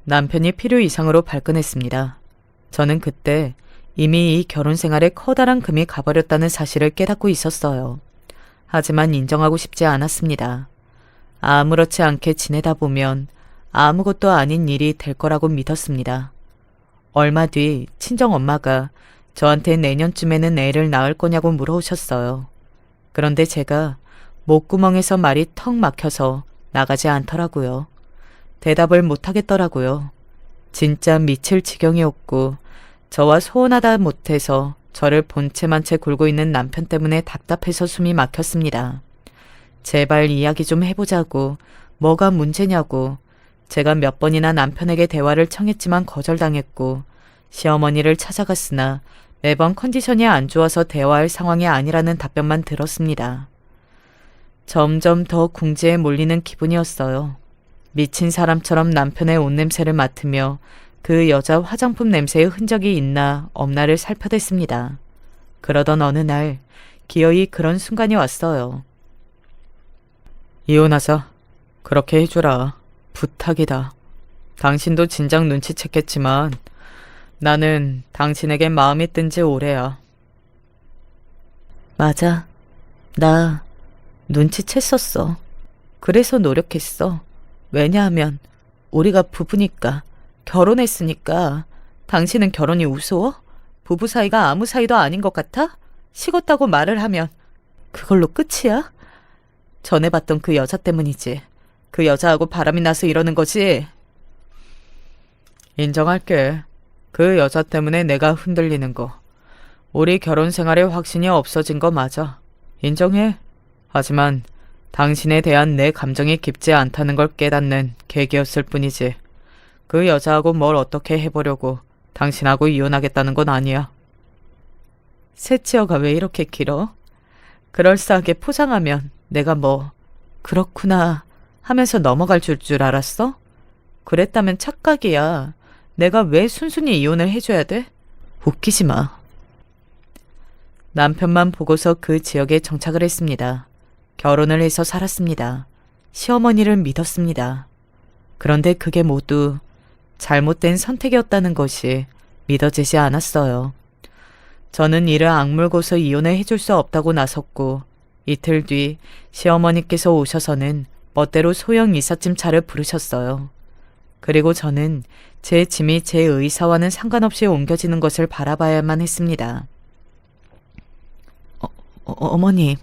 남편이 필요 이상으로 발끈했습니다. 저는 그때 이미 이 결혼 생활에 커다란 금이 가버렸다는 사실을 깨닫고 있었어요. 하지만 인정하고 싶지 않았습니다. 아무렇지 않게 지내다 보면 아무것도 아닌 일이 될 거라고 믿었습니다. 얼마 뒤 친정엄마가 저한테 내년쯤에는 애를 낳을 거냐고 물어오셨어요. 그런데 제가 목구멍에서 말이 턱 막혀서 나가지 않더라고요. 대답을 못하겠더라고요. 진짜 미칠 지경이었고 저와 소원하다 못해서 저를 본체만 채 굴고 있는 남편 때문에 답답해서 숨이 막혔습니다. 제발 이야기 좀 해보자고, 뭐가 문제냐고. 제가 몇 번이나 남편에게 대화를 청했지만 거절당했고 시어머니를 찾아갔으나 매번 컨디션이 안 좋아서 대화할 상황이 아니라는 답변만 들었습니다. 점점 더 궁지에 몰리는 기분이었어요. 미친 사람처럼 남편의 옷 냄새를 맡으며 그 여자 화장품 냄새의 흔적이 있나 없나를 살펴댔습니다. 그러던 어느 날 기어이 그런 순간이 왔어요. 이혼하자. 그렇게 해주라. 부탁이다. 당신도 진작 눈치챘겠지만 나는 당신에게 마음이 뜬 지 오래야. 맞아. 나 눈치챘었어. 그래서 노력했어. 왜냐하면 우리가 부부니까, 결혼했으니까. 당신은 결혼이 우스워? 부부 사이가 아무 사이도 아닌 것 같아? 식었다고 말을 하면 그걸로 끝이야? 전에 봤던 그 여자 때문이지. 그 여자하고 바람이 나서 이러는 거지. 인정할게. 그 여자 때문에 내가 흔들리는 거. 우리 결혼 생활에 확신이 없어진 거 맞아. 인정해. 하지만 당신에 대한 내 감정이 깊지 않다는 걸 깨닫는 계기였을 뿐이지. 그 여자하고 뭘 어떻게 해보려고 당신하고 이혼하겠다는 건 아니야. 새치어가 왜 이렇게 길어? 그럴싸하게 포장하면 내가 뭐 그렇구나 하면서 넘어갈 줄 알았어? 그랬다면 착각이야. 내가 왜 순순히 이혼을 해줘야 돼? 웃기지 마. 남편만 보고서 그 지역에 정착을 했습니다. 결혼을 해서 살았습니다. 시어머니를 믿었습니다. 그런데 그게 모두 잘못된 선택이었다는 것이 믿어지지 않았어요. 저는 이를 악물고서 이혼을 해줄 수 없다고 나섰고 이틀 뒤 시어머니께서 오셔서는 멋대로 소형 이삿짐 차를 부르셨어요. 그리고 저는 제 짐이 제 의사와는 상관없이 옮겨지는 것을 바라봐야만 했습니다. 어머님,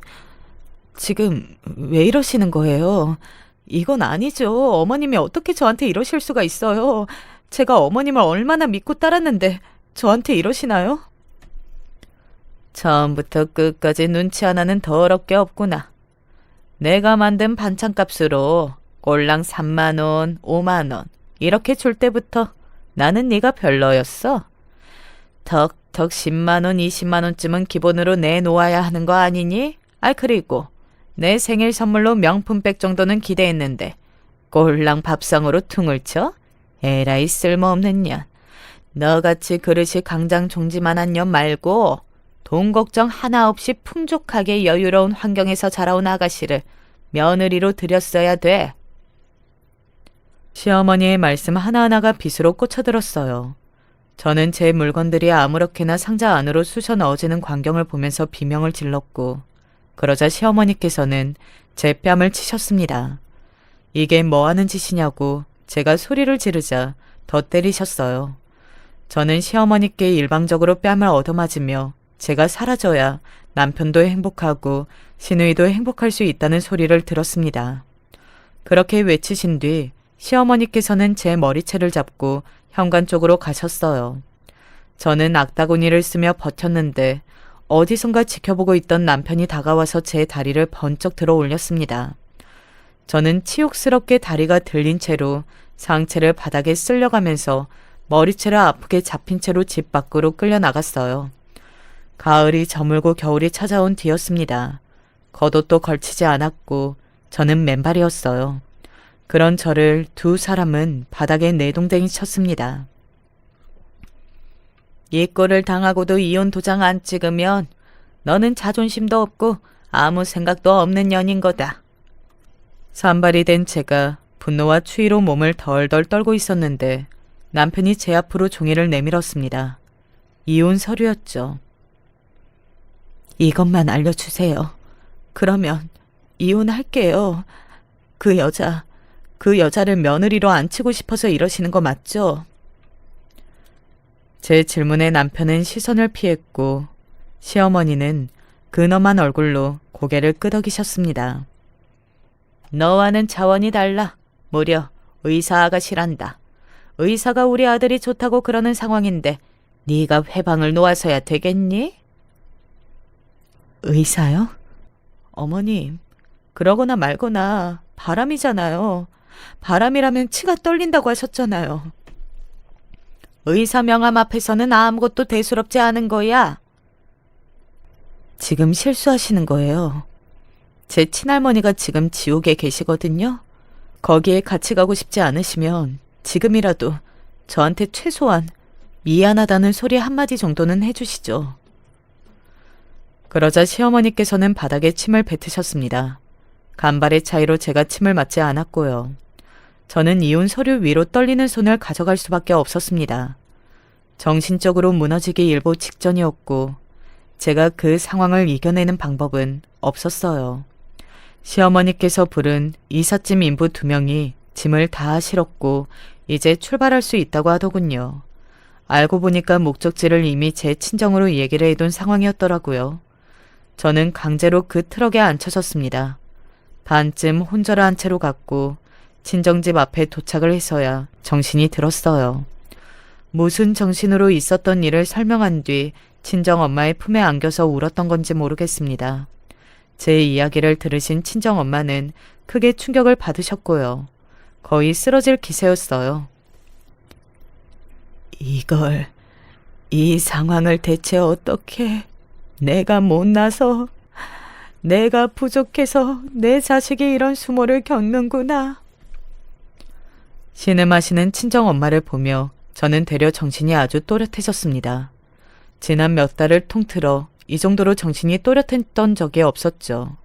지금 왜 이러시는 거예요? 이건 아니죠. 어머님이 어떻게 저한테 이러실 수가 있어요. 제가 어머님을 얼마나 믿고 따랐는데 저한테 이러시나요? 처음부터 끝까지 눈치 하나는 더럽게 없구나. 내가 만든 반찬값으로 꼴랑 3만 원, 5만 원 이렇게 줄 때부터 나는 네가 별로였어. 턱턱 10만 원, 20만 원쯤은 기본으로 내놓아야 하는 거 아니니? 그리고 내 생일 선물로 명품백 정도는 기대했는데 꼴랑 밥상으로 퉁을 쳐? 에라이 쓸모없는 년. 너같이 그릇이 강장 종지만한 년 말고 돈 걱정 하나 없이 풍족하게 여유로운 환경에서 자라온 아가씨를 며느리로 들였어야 돼. 시어머니의 말씀 하나하나가 빗으로 꽂혀들었어요. 저는 제 물건들이 아무렇게나 상자 안으로 쑤셔 넣어지는 광경을 보면서 비명을 질렀고 그러자 시어머니께서는 제 뺨을 치셨습니다. 이게 뭐 하는 짓이냐고 제가 소리를 지르자 더 때리셨어요. 저는 시어머니께 일방적으로 뺨을 얻어맞으며 제가 사라져야 남편도 행복하고 시누이도 행복할 수 있다는 소리를 들었습니다. 그렇게 외치신 뒤 시어머니께서는 제 머리채를 잡고 현관 쪽으로 가셨어요. 저는 악다구니를 쓰며 버텼는데 어디선가 지켜보고 있던 남편이 다가와서 제 다리를 번쩍 들어 올렸습니다. 저는 치욕스럽게 다리가 들린 채로 상체를 바닥에 쓸려가면서 머리채를 아프게 잡힌 채로 집 밖으로 끌려 나갔어요. 가을이 저물고 겨울이 찾아온 뒤였습니다. 겉옷도 걸치지 않았고 저는 맨발이었어요. 그런 저를 두 사람은 바닥에 내동댕이 쳤습니다. 이 꼴을 당하고도 이혼 도장 안 찍으면 너는 자존심도 없고 아무 생각도 없는 년인 거다. 산발이 된 제가 분노와 추위로 몸을 덜덜 떨고 있었는데 남편이 제 앞으로 종이를 내밀었습니다. 이혼 서류였죠. 이것만 알려주세요. 그러면 이혼할게요. 그 여자를 며느리로 앉히고 싶어서 이러시는 거 맞죠? 제 질문에 남편은 시선을 피했고 시어머니는 근엄한 얼굴로 고개를 끄덕이셨습니다. 너와는 차원이 달라. 무려 의사 아가씨란다. 의사가 우리 아들이 좋다고 그러는 상황인데 네가 회방을 놓아서야 되겠니? 의사요? 어머님, 그러거나 말거나 바람이잖아요. 바람이라면 치가 떨린다고 하셨잖아요. 의사 명함 앞에서는 아무것도 대수롭지 않은 거야. 지금 실수하시는 거예요. 제 친할머니가 지금 지옥에 계시거든요. 거기에 같이 가고 싶지 않으시면 지금이라도 저한테 최소한 미안하다는 소리 한마디 정도는 해주시죠. 그러자 시어머니께서는 바닥에 침을 뱉으셨습니다. 간발의 차이로 제가 침을 맞지 않았고요. 저는 이혼 서류 위로 떨리는 손을 가져갈 수밖에 없었습니다. 정신적으로 무너지기 일보 직전이었고 제가 그 상황을 이겨내는 방법은 없었어요. 시어머니께서 부른 이삿짐 인부 2명이 짐을 다 실었고 이제 출발할 수 있다고 하더군요. 알고 보니까 목적지를 이미 제 친정으로 얘기를 해둔 상황이었더라고요. 저는 강제로 그 트럭에 앉혀졌습니다. 반쯤 혼절한 채로 갔고 친정집 앞에 도착을 해서야 정신이 들었어요. 무슨 정신으로 있었던 일을 설명한 뒤 친정엄마의 품에 안겨서 울었던 건지 모르겠습니다. 제 이야기를 들으신 친정엄마는 크게 충격을 받으셨고요. 거의 쓰러질 기세였어요. 이 상황을 대체 어떻게... 내가 못나서, 내가 부족해서 내 자식이 이런 수모를 겪는구나. 신음하시는 친정엄마를 보며 저는 되려 정신이 아주 또렷해졌습니다. 지난 몇 달을 통틀어 이 정도로 정신이 또렷했던 적이 없었죠.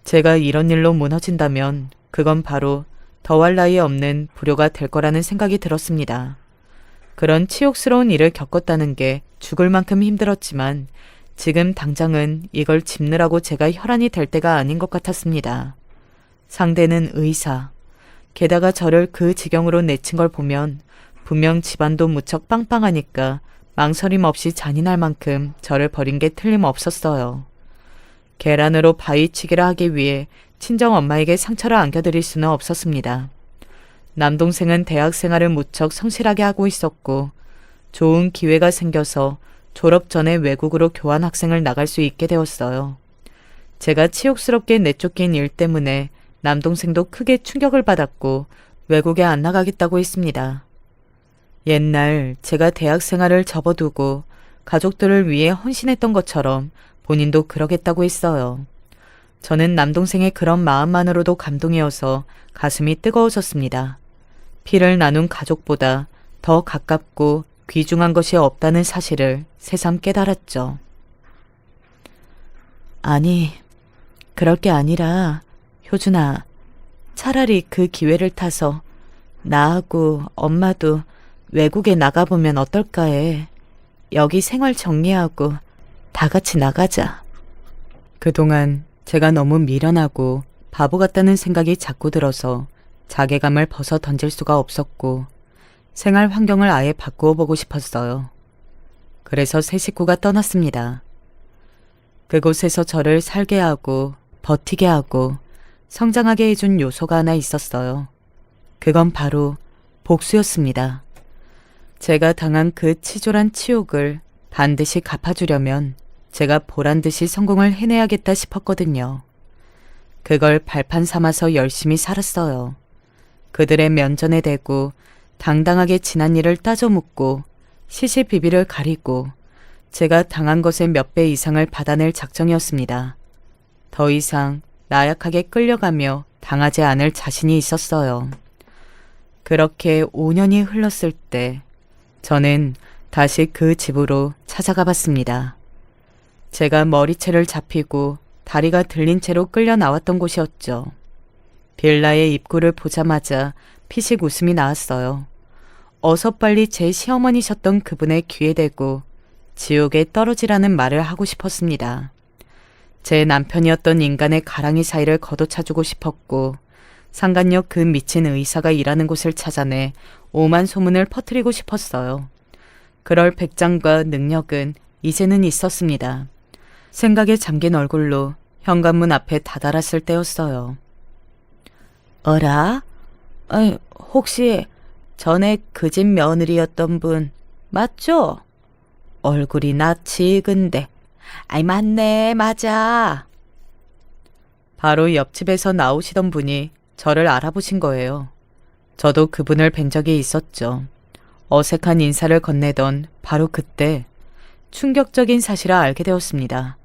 제가 이런 일로 무너진다면 그건 바로 더할 나위 없는 불효가 될 거라는 생각이 들었습니다. 그런 치욕스러운 일을 겪었다는 게 죽을 만큼 힘들었지만 지금 당장은 이걸 짚느라고 제가 혈안이 될 때가 아닌 것 같았습니다. 상대는 의사. 게다가 저를 그 지경으로 내친 걸 보면 분명 집안도 무척 빵빵하니까 망설임 없이 잔인할 만큼 저를 버린 게 틀림없었어요. 계란으로 바위치기를 하기 위해 친정엄마에게 상처를 안겨드릴 수는 없었습니다. 남동생은 대학 생활을 무척 성실하게 하고 있었고 좋은 기회가 생겨서 졸업 전에 외국으로 교환학생을 나갈 수 있게 되었어요. 제가 치욕스럽게 내쫓긴 일 때문에 남동생도 크게 충격을 받았고 외국에 안 나가겠다고 했습니다. 옛날 제가 대학 생활을 접어두고 가족들을 위해 헌신했던 것처럼 본인도 그러겠다고 했어요. 저는 남동생의 그런 마음만으로도 감동이어서 가슴이 뜨거워졌습니다. 피를 나눈 가족보다 더 가깝고 귀중한 것이 없다는 사실을 새삼 깨달았죠. 아니, 그럴 게 아니라 효준아, 차라리 그 기회를 타서 나하고 엄마도 외국에 나가보면 어떨까 해. 여기 생활 정리하고 다 같이 나가자. 그동안 제가 너무 미련하고 바보 같다는 생각이 자꾸 들어서 자괴감을 벗어 던질 수가 없었고 생활 환경을 아예 바꾸어 보고 싶었어요. 그래서 새 식구가 떠났습니다. 그곳에서 저를 살게 하고 버티게 하고 성장하게 해준 요소가 하나 있었어요. 그건 바로 복수였습니다. 제가 당한 그 치졸한 치욕을 반드시 갚아주려면 제가 보란듯이 성공을 해내야겠다 싶었거든요. 그걸 발판 삼아서 열심히 살았어요. 그들의 면전에 대고 당당하게 지난 일을 따져 묻고 시시비비를 가리고 제가 당한 것의 몇 배 이상을 받아낼 작정이었습니다. 더 이상 나약하게 끌려가며 당하지 않을 자신이 있었어요. 그렇게 5년이 흘렀을 때 저는 다시 그 집으로 찾아가 봤습니다. 제가 머리채를 잡히고 다리가 들린 채로 끌려 나왔던 곳이었죠. 빌라의 입구를 보자마자 피식 웃음이 나왔어요. 어서 빨리 제 시어머니셨던 그분의 귀에 대고 지옥에 떨어지라는 말을 하고 싶었습니다. 제 남편이었던 인간의 가랑이 사이를 걷어차주고 싶었고 상간역 그 미친 의사가 일하는 곳을 찾아내 오만 소문을 퍼뜨리고 싶었어요. 그럴 백장과 능력은 이제는 있었습니다. 생각에 잠긴 얼굴로 현관문 앞에 다다랐을 때였어요. 어라? 혹시 전에 그 집 며느리였던 분 맞죠? 얼굴이 낯이 익은데. 맞네, 맞아. 바로 옆집에서 나오시던 분이 저를 알아보신 거예요. 저도 그분을 뵌 적이 있었죠. 어색한 인사를 건네던 바로 그때 충격적인 사실을 알게 되었습니다.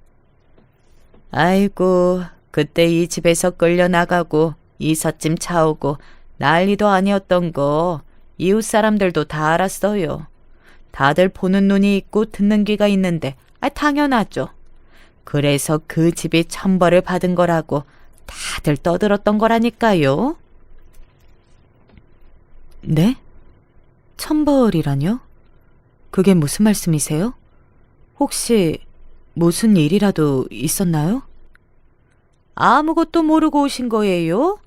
아이고, 그때 이 집에서 끌려나가고 이삿짐 차오고 난리도 아니었던 거 이웃 사람들도 다 알았어요. 다들 보는 눈이 있고 듣는 귀가 있는데 당연하죠. 그래서 그 집이 천벌을 받은 거라고 다들 떠들었던 거라니까요. 네? 천벌이라뇨? 그게 무슨 말씀이세요? 혹시 무슨 일이라도 있었나요? 아무것도 모르고 오신 거예요?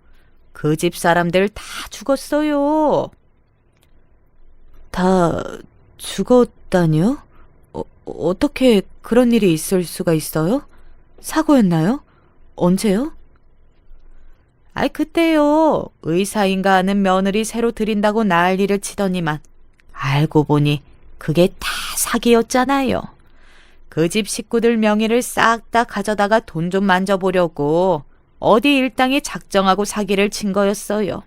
그 집 사람들 다 죽었어요. 다 죽었다뇨? 어떻게 그런 일이 있을 수가 있어요? 사고였나요? 언제요? 그때요. 의사인가 하는 며느리 새로 들인다고 난리를 치더니만 알고 보니 그게 다 사기였잖아요. 그 집 식구들 명의를 싹 다 가져다가 돈 좀 만져보려고 어디 일당이 작정하고 사기를 친 거였어요.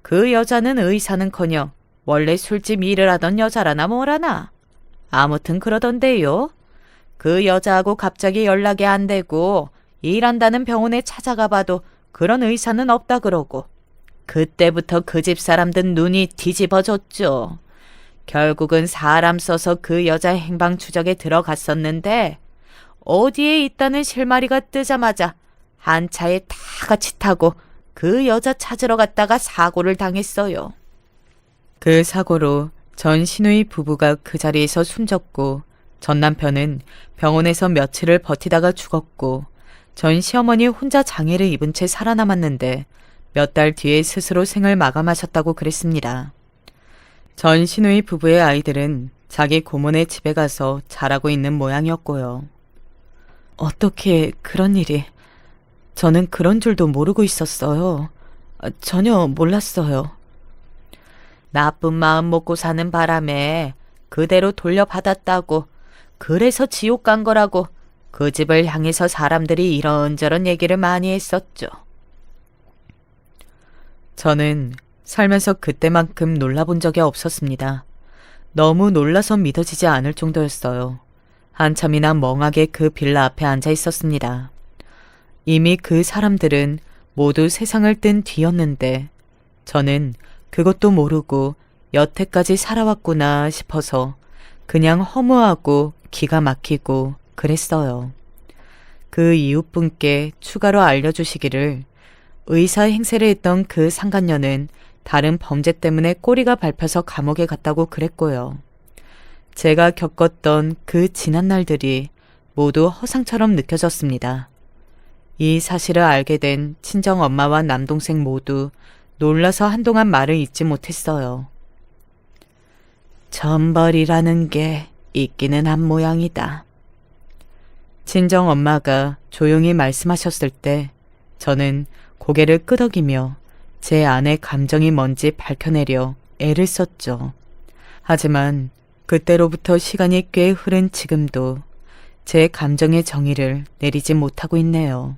그 여자는 의사는커녕 원래 술집 일을 하던 여자라나 뭐라나. 아무튼 그러던데요. 그 여자하고 갑자기 연락이 안 되고 일한다는 병원에 찾아가 봐도 그런 의사는 없다 그러고 그때부터 그 집 사람들 눈이 뒤집어졌죠. 결국은 사람 써서 그 여자 행방 추적에 들어갔었는데 어디에 있다는 실마리가 뜨자마자 한 차에 다 같이 타고 그 여자 찾으러 갔다가 사고를 당했어요. 그 사고로 전 시누이 부부가 그 자리에서 숨졌고 전 남편은 병원에서 며칠을 버티다가 죽었고 전 시어머니 혼자 장애를 입은 채 살아남았는데 몇 달 뒤에 스스로 생을 마감하셨다고 그랬습니다. 전 시누이 부부의 아이들은 자기 고모네 집에 가서 자라고 있는 모양이었고요. 어떻게 그런 일이... 저는 그런 줄도 모르고 있었어요. 전혀 몰랐어요. 나쁜 마음 먹고 사는 바람에 그대로 돌려받았다고 그래서 지옥 간 거라고 그 집을 향해서 사람들이 이런저런 얘기를 많이 했었죠. 저는 살면서 그때만큼 놀라본 적이 없었습니다. 너무 놀라서 믿어지지 않을 정도였어요. 한참이나 멍하게 그 빌라 앞에 앉아 있었습니다. 이미 그 사람들은 모두 세상을 뜬 뒤였는데 저는 그것도 모르고 여태까지 살아왔구나 싶어서 그냥 허무하고 기가 막히고 그랬어요. 그 이웃분께 추가로 알려주시기를 의사 행세를 했던 그 상간녀는 다른 범죄 때문에 꼬리가 밟혀서 감옥에 갔다고 그랬고요. 제가 겪었던 그 지난 날들이 모두 허상처럼 느껴졌습니다. 이 사실을 알게 된 친정 엄마와 남동생 모두 놀라서 한동안 말을 잇지 못했어요. 천벌이라는 게 있기는 한 모양이다. 친정 엄마가 조용히 말씀하셨을 때 저는 고개를 끄덕이며 제 안의 감정이 뭔지 밝혀내려 애를 썼죠. 하지만 그때로부터 시간이 꽤 흐른 지금도 제 감정의 정의를 내리지 못하고 있네요.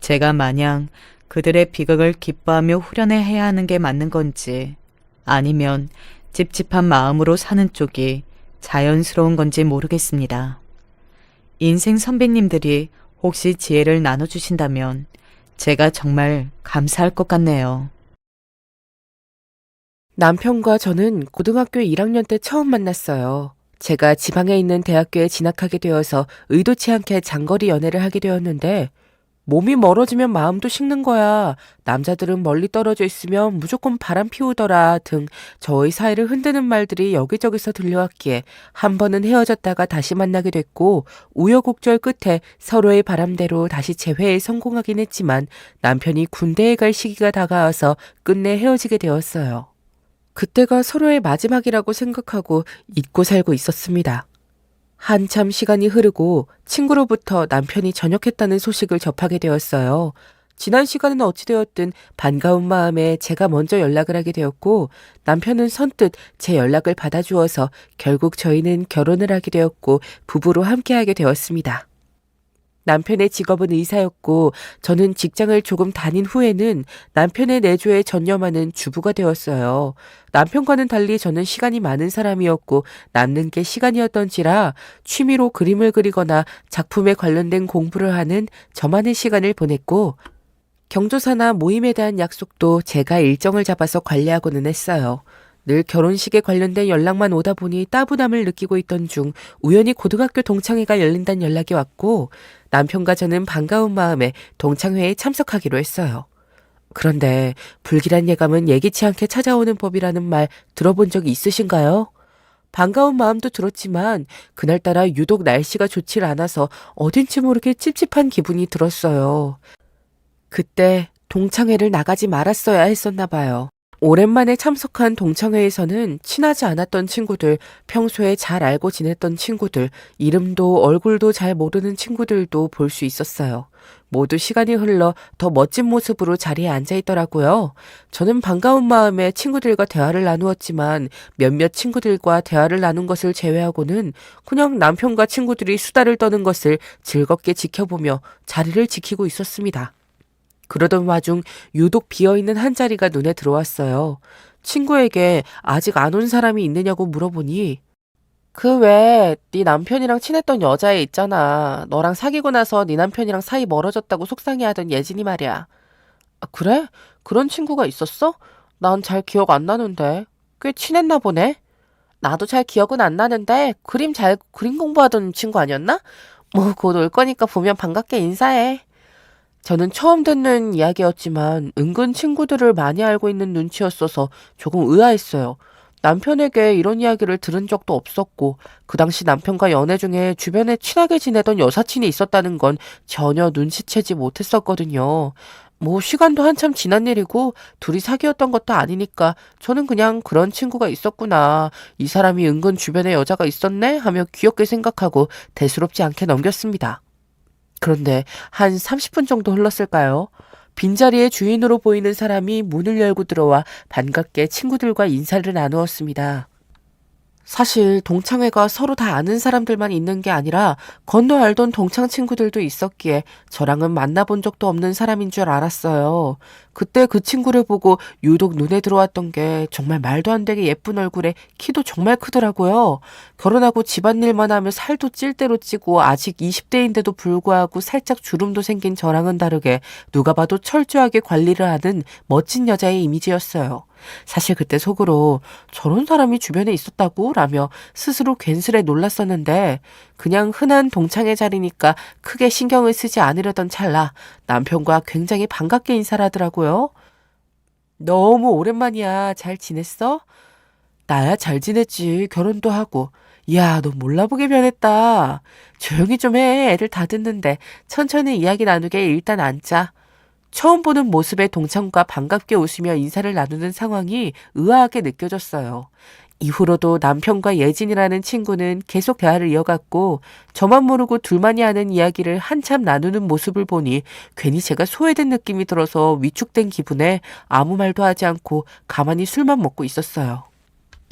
제가 마냥 그들의 비극을 기뻐하며 후련해해야 하는 게 맞는 건지 아니면 찝찝한 마음으로 사는 쪽이 자연스러운 건지 모르겠습니다. 인생 선배님들이 혹시 지혜를 나눠주신다면 제가 정말 감사할 것 같네요. 남편과 저는 고등학교 1학년 때 처음 만났어요. 제가 지방에 있는 대학교에 진학하게 되어서 의도치 않게 장거리 연애를 하게 되었는데 몸이 멀어지면 마음도 식는 거야. 남자들은 멀리 떨어져 있으면 무조건 바람 피우더라 등 저의 사이를 흔드는 말들이 여기저기서 들려왔기에 한 번은 헤어졌다가 다시 만나게 됐고 우여곡절 끝에 서로의 바람대로 다시 재회에 성공하긴 했지만 남편이 군대에 갈 시기가 다가와서 끝내 헤어지게 되었어요. 그때가 서로의 마지막이라고 생각하고 잊고 살고 있었습니다. 한참 시간이 흐르고 친구로부터 남편이 전역했다는 소식을 접하게 되었어요. 지난 시간은 어찌되었든 반가운 마음에 제가 먼저 연락을 하게 되었고 남편은 선뜻 제 연락을 받아주어서 결국 저희는 결혼을 하게 되었고 부부로 함께하게 되었습니다. 남편의 직업은 의사였고 저는 직장을 조금 다닌 후에는 남편의 내조에 전념하는 주부가 되었어요. 남편과는 달리 저는 시간이 많은 사람이었고 남는 게 시간이었던지라 취미로 그림을 그리거나 작품에 관련된 공부를 하는 저만의 시간을 보냈고 경조사나 모임에 대한 약속도 제가 일정을 잡아서 관리하고는 했어요. 늘 결혼식에 관련된 연락만 오다 보니 따분함을 느끼고 있던 중 우연히 고등학교 동창회가 열린다는 연락이 왔고 남편과 저는 반가운 마음에 동창회에 참석하기로 했어요. 그런데 불길한 예감은 예기치 않게 찾아오는 법이라는 말 들어본 적이 있으신가요? 반가운 마음도 들었지만 그날따라 유독 날씨가 좋질 않아서 어딘지 모르게 찝찝한 기분이 들었어요. 그때 동창회를 나가지 말았어야 했었나 봐요. 오랜만에 참석한 동창회에서는 친하지 않았던 친구들, 평소에 잘 알고 지냈던 친구들, 이름도 얼굴도 잘 모르는 친구들도 볼 수 있었어요. 모두 시간이 흘러 더 멋진 모습으로 자리에 앉아 있더라고요. 저는 반가운 마음에 친구들과 대화를 나누었지만 몇몇 친구들과 대화를 나눈 것을 제외하고는 그냥 남편과 친구들이 수다를 떠는 것을 즐겁게 지켜보며 자리를 지키고 있었습니다. 그러던 와중 유독 비어있는 한 자리가 눈에 들어왔어요. 친구에게 아직 안 온 사람이 있느냐고 물어보니 그 왜 네 남편이랑 친했던 여자애 있잖아. 너랑 사귀고 나서 네 남편이랑 사이 멀어졌다고 속상해하던 예진이 말이야. 아, 그래? 그런 친구가 있었어? 난 잘 기억 안 나는데. 꽤 친했나 보네. 나도 잘 기억은 안 나는데 그림 공부하던 친구 아니었나? 뭐 곧 올 거니까 보면 반갑게 인사해. 저는 처음 듣는 이야기였지만 은근 친구들을 많이 알고 있는 눈치였어서 조금 의아했어요. 남편에게 이런 이야기를 들은 적도 없었고 그 당시 남편과 연애 중에 주변에 친하게 지내던 여사친이 있었다는 건 전혀 눈치채지 못했었거든요. 뭐 시간도 한참 지난 일이고 둘이 사귀었던 것도 아니니까 저는 그냥 그런 친구가 있었구나. 이 사람이 은근 주변에 여자가 있었네 하며 귀엽게 생각하고 대수롭지 않게 넘겼습니다. 그런데 한 30분 정도 흘렀을까요? 빈자리의 주인으로 보이는 사람이 문을 열고 들어와 반갑게 친구들과 인사를 나누었습니다. 사실 동창회가 서로 다 아는 사람들만 있는 게 아니라 건너 알던 동창 친구들도 있었기에 저랑은 만나본 적도 없는 사람인 줄 알았어요. 그때 그 친구를 보고 유독 눈에 들어왔던 게 정말 말도 안 되게 예쁜 얼굴에 키도 정말 크더라고요. 결혼하고 집안일만 하며 살도 찔 대로 찌고 아직 20대인데도 불구하고 살짝 주름도 생긴 저랑은 다르게 누가 봐도 철저하게 관리를 하는 멋진 여자의 이미지였어요. 사실 그때 속으로 저런 사람이 주변에 있었다고? 라며 스스로 괜스레 놀랐었는데 그냥 흔한 동창회 자리니까 크게 신경을 쓰지 않으려던 찰나 남편과 굉장히 반갑게 인사를 하더라고요. 너무 오랜만이야. 잘 지냈어? 나야 잘 지냈지. 결혼도 하고. 이야, 너 몰라보게 변했다. 조용히 좀 해. 애들 다 듣는데. 천천히 이야기 나누게 일단 앉자. 처음 보는 모습의 동창과 반갑게 웃으며 인사를 나누는 상황이 의아하게 느껴졌어요. 이후로도 남편과 예진이라는 친구는 계속 대화를 이어갔고 저만 모르고 둘만이 하는 이야기를 한참 나누는 모습을 보니 괜히 제가 소외된 느낌이 들어서 위축된 기분에 아무 말도 하지 않고 가만히 술만 먹고 있었어요.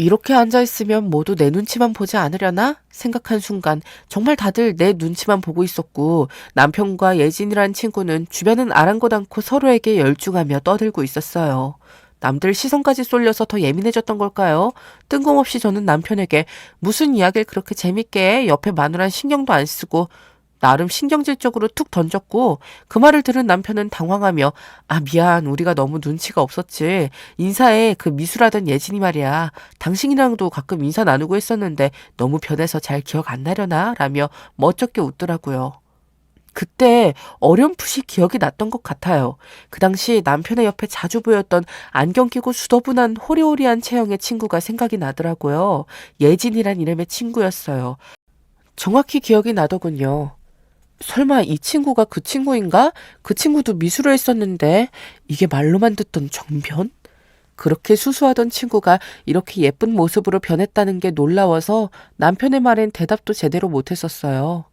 이렇게 앉아있으면 모두 내 눈치만 보지 않으려나? 생각한 순간 정말 다들 내 눈치만 보고 있었고 남편과 예진이란 친구는 주변은 아랑곳 않고 서로에게 열중하며 떠들고 있었어요. 남들 시선까지 쏠려서 더 예민해졌던 걸까요? 뜬금없이 저는 남편에게 무슨 이야기를 그렇게 재밌게 해? 옆에 마누란 신경도 안 쓰고 나름 신경질적으로 툭 던졌고 그 말을 들은 남편은 당황하며 아 미안 우리가 너무 눈치가 없었지. 인사에 그 미수라던 예진이 말이야. 당신이랑도 가끔 인사 나누고 했었는데 너무 변해서 잘 기억 안 나려나? 라며 멋쩍게 웃더라고요. 그때 어렴풋이 기억이 났던 것 같아요. 그 당시 남편의 옆에 자주 보였던 안경 끼고 수더분한 호리호리한 체형의 친구가 생각이 나더라고요. 예진이란 이름의 친구였어요. 정확히 기억이 나더군요. 설마 이 친구가 그 친구인가? 그 친구도 미술을 했었는데 이게 말로만 듣던 정변? 그렇게 수수하던 친구가 이렇게 예쁜 모습으로 변했다는 게 놀라워서 남편의 말엔 대답도 제대로 못했었어요.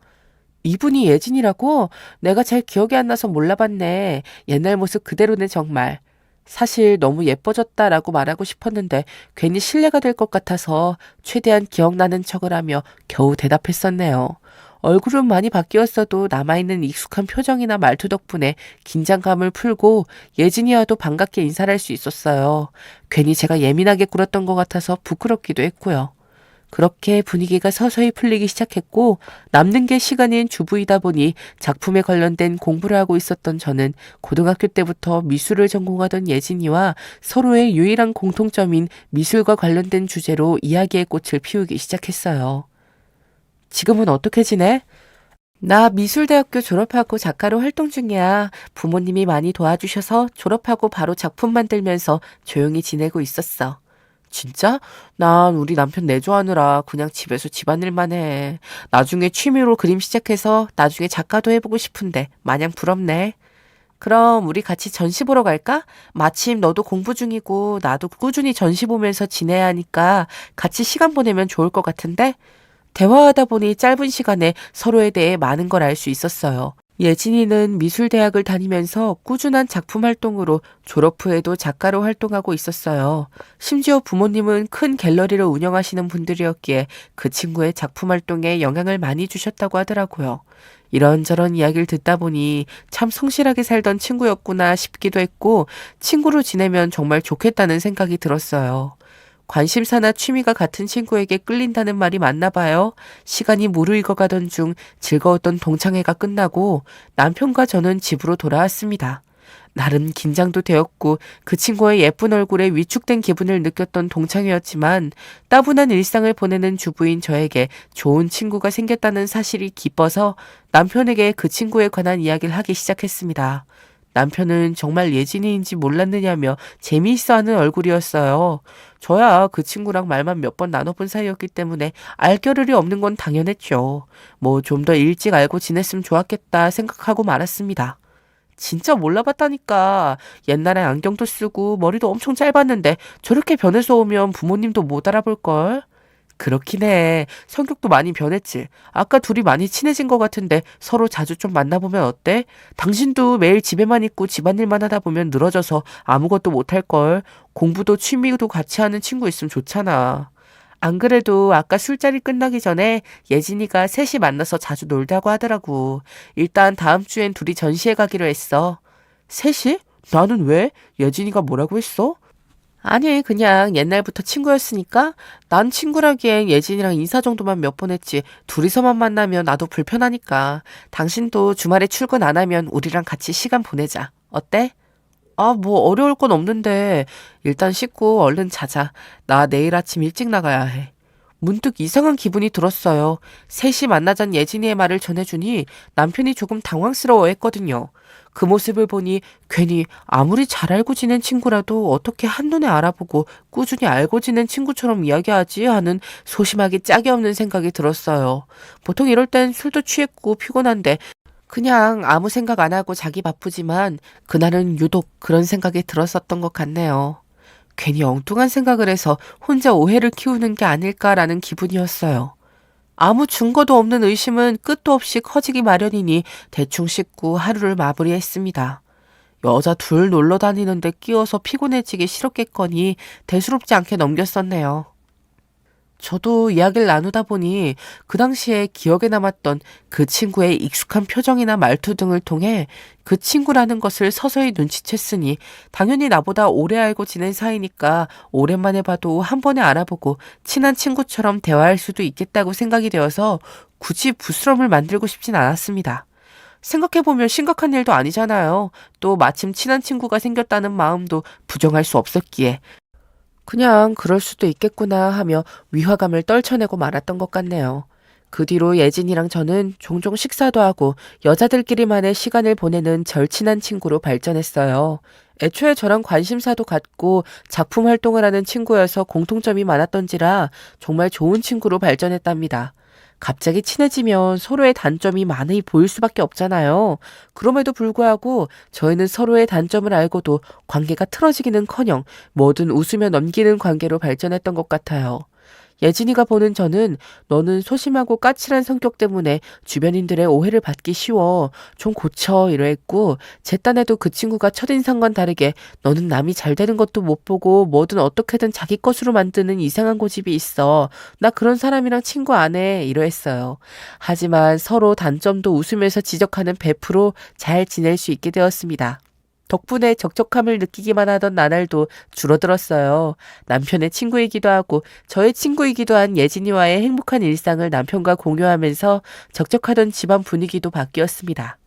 이분이 예진이라고? 내가 잘 기억이 안 나서 몰라봤네. 옛날 모습 그대로네 정말. 사실 너무 예뻐졌다라고 말하고 싶었는데 괜히 실례가 될 것 같아서 최대한 기억나는 척을 하며 겨우 대답했었네요. 얼굴은 많이 바뀌었어도 남아있는 익숙한 표정이나 말투 덕분에 긴장감을 풀고 예진이와도 반갑게 인사를 할 수 있었어요. 괜히 제가 예민하게 굴었던 것 같아서 부끄럽기도 했고요. 그렇게 분위기가 서서히 풀리기 시작했고 남는 게 시간인 주부이다 보니 작품에 관련된 공부를 하고 있었던 저는 고등학교 때부터 미술을 전공하던 예진이와 서로의 유일한 공통점인 미술과 관련된 주제로 이야기의 꽃을 피우기 시작했어요. 지금은 어떻게 지내? 나 미술대학교 졸업하고 작가로 활동 중이야. 부모님이 많이 도와주셔서 졸업하고 바로 작품 만들면서 조용히 지내고 있었어. 진짜? 난 우리 남편 내조하느라 그냥 집에서 집안일만 해. 나중에 취미로 그림 시작해서 나중에 작가도 해보고 싶은데 마냥 부럽네. 그럼 우리 같이 전시 보러 갈까? 마침 너도 공부 중이고 나도 꾸준히 전시 보면서 지내야 하니까 같이 시간 보내면 좋을 것 같은데? 대화하다 보니 짧은 시간에 서로에 대해 많은 걸 알 수 있었어요. 예진이는 미술대학을 다니면서 꾸준한 작품 활동으로 졸업 후에도 작가로 활동하고 있었어요. 심지어 부모님은 큰 갤러리를 운영하시는 분들이었기에 그 친구의 작품 활동에 영향을 많이 주셨다고 하더라고요. 이런저런 이야기를 듣다 보니 참 성실하게 살던 친구였구나 싶기도 했고 친구로 지내면 정말 좋겠다는 생각이 들었어요. 관심사나 취미가 같은 친구에게 끌린다는 말이 맞나 봐요. 시간이 무르익어가던 중 즐거웠던 동창회가 끝나고 남편과 저는 집으로 돌아왔습니다. 나름 긴장도 되었고 그 친구의 예쁜 얼굴에 위축된 기분을 느꼈던 동창회였지만 따분한 일상을 보내는 주부인 저에게 좋은 친구가 생겼다는 사실이 기뻐서 남편에게 그 친구에 관한 이야기를 하기 시작했습니다. 남편은 정말 예진이인지 몰랐느냐며 재미있어하는 얼굴이었어요. 저야 그 친구랑 말만 몇 번 나눠본 사이였기 때문에 알 겨를이 없는 건 당연했죠. 뭐 좀 더 일찍 알고 지냈으면 좋았겠다 생각하고 말았습니다. 진짜 몰라봤다니까. 옛날에 안경도 쓰고 머리도 엄청 짧았는데 저렇게 변해서 오면 부모님도 못 알아볼걸. 그렇긴 해. 성격도 많이 변했지. 아까 둘이 많이 친해진 것 같은데 서로 자주 좀 만나보면 어때? 당신도 매일 집에만 있고 집안일만 하다 보면 늘어져서 아무것도 못할걸. 공부도 취미도 같이 하는 친구 있으면 좋잖아. 안 그래도 아까 술자리 끝나기 전에 예진이가 셋이 만나서 자주 놀자고 하더라고. 일단 다음 주엔 둘이 전시회 가기로 했어. 셋이? 나는 왜? 예진이가 뭐라고 했어? 아니, 그냥 옛날부터 친구였으니까 난 친구라기엔 예진이랑 인사 정도만 몇 번 했지 둘이서만 만나면 나도 불편하니까 당신도 주말에 출근 안 하면 우리랑 같이 시간 보내자. 어때? 아, 뭐 어려울 건 없는데 일단 씻고 얼른 자자. 나 내일 아침 일찍 나가야 해. 문득 이상한 기분이 들었어요. 셋이 만나잔 예진이의 말을 전해주니 남편이 조금 당황스러워했거든요. 그 모습을 보니 괜히 아무리 잘 알고 지낸 친구라도 어떻게 한눈에 알아보고 꾸준히 알고 지낸 친구처럼 이야기하지 하는 소심하기 짝이 없는 생각이 들었어요. 보통 이럴 땐 술도 취했고 피곤한데 그냥 아무 생각 안 하고 자기 바쁘지만 그날은 유독 그런 생각이 들었었던 것 같네요. 괜히 엉뚱한 생각을 해서 혼자 오해를 키우는 게 아닐까라는 기분이었어요. 아무 증거도 없는 의심은 끝도 없이 커지기 마련이니 대충 씻고 하루를 마무리했습니다. 여자 둘 놀러 다니는데 끼어서 피곤해지기 싫었겠거니 대수롭지 않게 넘겼었네요. 저도 이야기를 나누다 보니 그 당시에 기억에 남았던 그 친구의 익숙한 표정이나 말투 등을 통해 그 친구라는 것을 서서히 눈치챘으니 당연히 나보다 오래 알고 지낸 사이니까 오랜만에 봐도 한 번에 알아보고 친한 친구처럼 대화할 수도 있겠다고 생각이 되어서 굳이 부스럼을 만들고 싶진 않았습니다. 생각해보면 심각한 일도 아니잖아요. 또 마침 친한 친구가 생겼다는 마음도 부정할 수 없었기에 그냥 그럴 수도 있겠구나 하며 위화감을 떨쳐내고 말았던 것 같네요. 그 뒤로 예진이랑 저는 종종 식사도 하고 여자들끼리만의 시간을 보내는 절친한 친구로 발전했어요. 애초에 저랑 관심사도 같고 작품 활동을 하는 친구여서 공통점이 많았던지라 정말 좋은 친구로 발전했답니다. 갑자기 친해지면 서로의 단점이 많이 보일 수밖에 없잖아요. 그럼에도 불구하고 저희는 서로의 단점을 알고도 관계가 틀어지기는커녕 뭐든 웃으며 넘기는 관계로 발전했던 것 같아요. 예진이가 보는 저는 너는 소심하고 까칠한 성격 때문에 주변인들의 오해를 받기 쉬워. 좀 고쳐 이러했고 제 딴에도 그 친구가 첫인상과는 다르게 너는 남이 잘 되는 것도 못 보고 뭐든 어떻게든 자기 것으로 만드는 이상한 고집이 있어. 나 그런 사람이랑 친구 안 해. 이러했어요. 하지만 서로 단점도 웃으면서 지적하는 베프로 잘 지낼 수 있게 되었습니다. 덕분에 적적함을 느끼기만 하던 나날도 줄어들었어요. 남편의 친구이기도 하고 저의 친구이기도 한 예진이와의 행복한 일상을 남편과 공유하면서 적적하던 집안 분위기도 바뀌었습니다.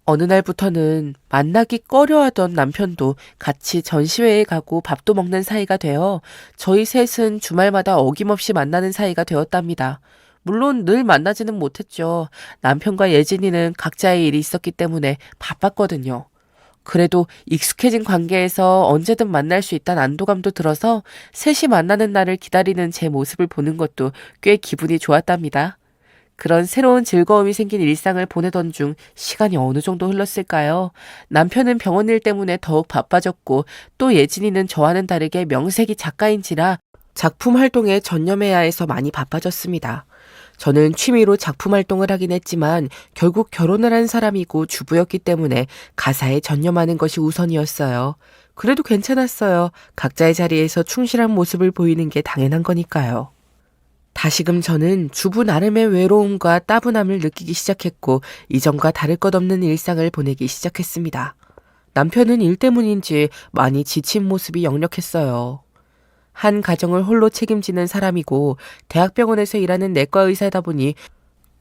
어느 날부터는 만나기 꺼려하던 남편도 같이 전시회에 가고 밥도 먹는 사이가 되어 저희 셋은 주말마다 어김없이 만나는 사이가 되었답니다. 물론 늘 만나지는 못했죠. 남편과 예진이는 각자의 일이 있었기 때문에 바빴거든요. 그래도 익숙해진 관계에서 언제든 만날 수 있다는 안도감도 들어서 셋이 만나는 날을 기다리는 제 모습을 보는 것도 꽤 기분이 좋았답니다. 그런 새로운 즐거움이 생긴 일상을 보내던 중 시간이 어느 정도 흘렀을까요? 남편은 병원 일 때문에 더욱 바빠졌고 또 예진이는 저와는 다르게 명색이 작가인지라 작품 활동에 전념해야 해서 많이 바빠졌습니다. 저는 취미로 작품 활동을 하긴 했지만 결국 결혼을 한 사람이고 주부였기 때문에 가사에 전념하는 것이 우선이었어요. 그래도 괜찮았어요. 각자의 자리에서 충실한 모습을 보이는 게 당연한 거니까요. 다시금 저는 주부 나름의 외로움과 따분함을 느끼기 시작했고 이전과 다를 것 없는 일상을 보내기 시작했습니다. 남편은 일 때문인지 많이 지친 모습이 역력했어요. 한 가정을 홀로 책임지는 사람이고 대학병원에서 일하는 내과 의사다 보니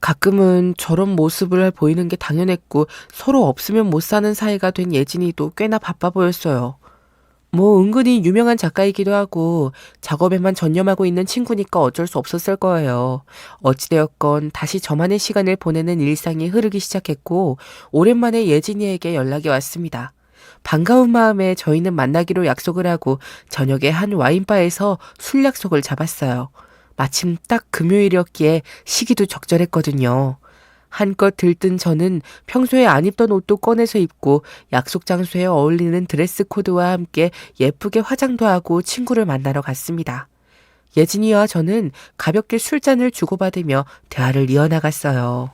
가끔은 저런 모습을 보이는 게 당연했고 서로 없으면 못 사는 사이가 된 예진이도 꽤나 바빠 보였어요. 뭐 은근히 유명한 작가이기도 하고 작업에만 전념하고 있는 친구니까 어쩔 수 없었을 거예요. 어찌되었건 다시 저만의 시간을 보내는 일상이 흐르기 시작했고 오랜만에 예진이에게 연락이 왔습니다. 반가운 마음에 저희는 만나기로 약속을 하고 저녁에 한 와인바에서 술 약속을 잡았어요. 마침 딱 금요일이었기에 시기도 적절했거든요. 한껏 들뜬 저는 평소에 안 입던 옷도 꺼내서 입고 약속 장소에 어울리는 드레스 코드와 함께 예쁘게 화장도 하고 친구를 만나러 갔습니다. 예진이와 저는 가볍게 술잔을 주고받으며 대화를 이어나갔어요.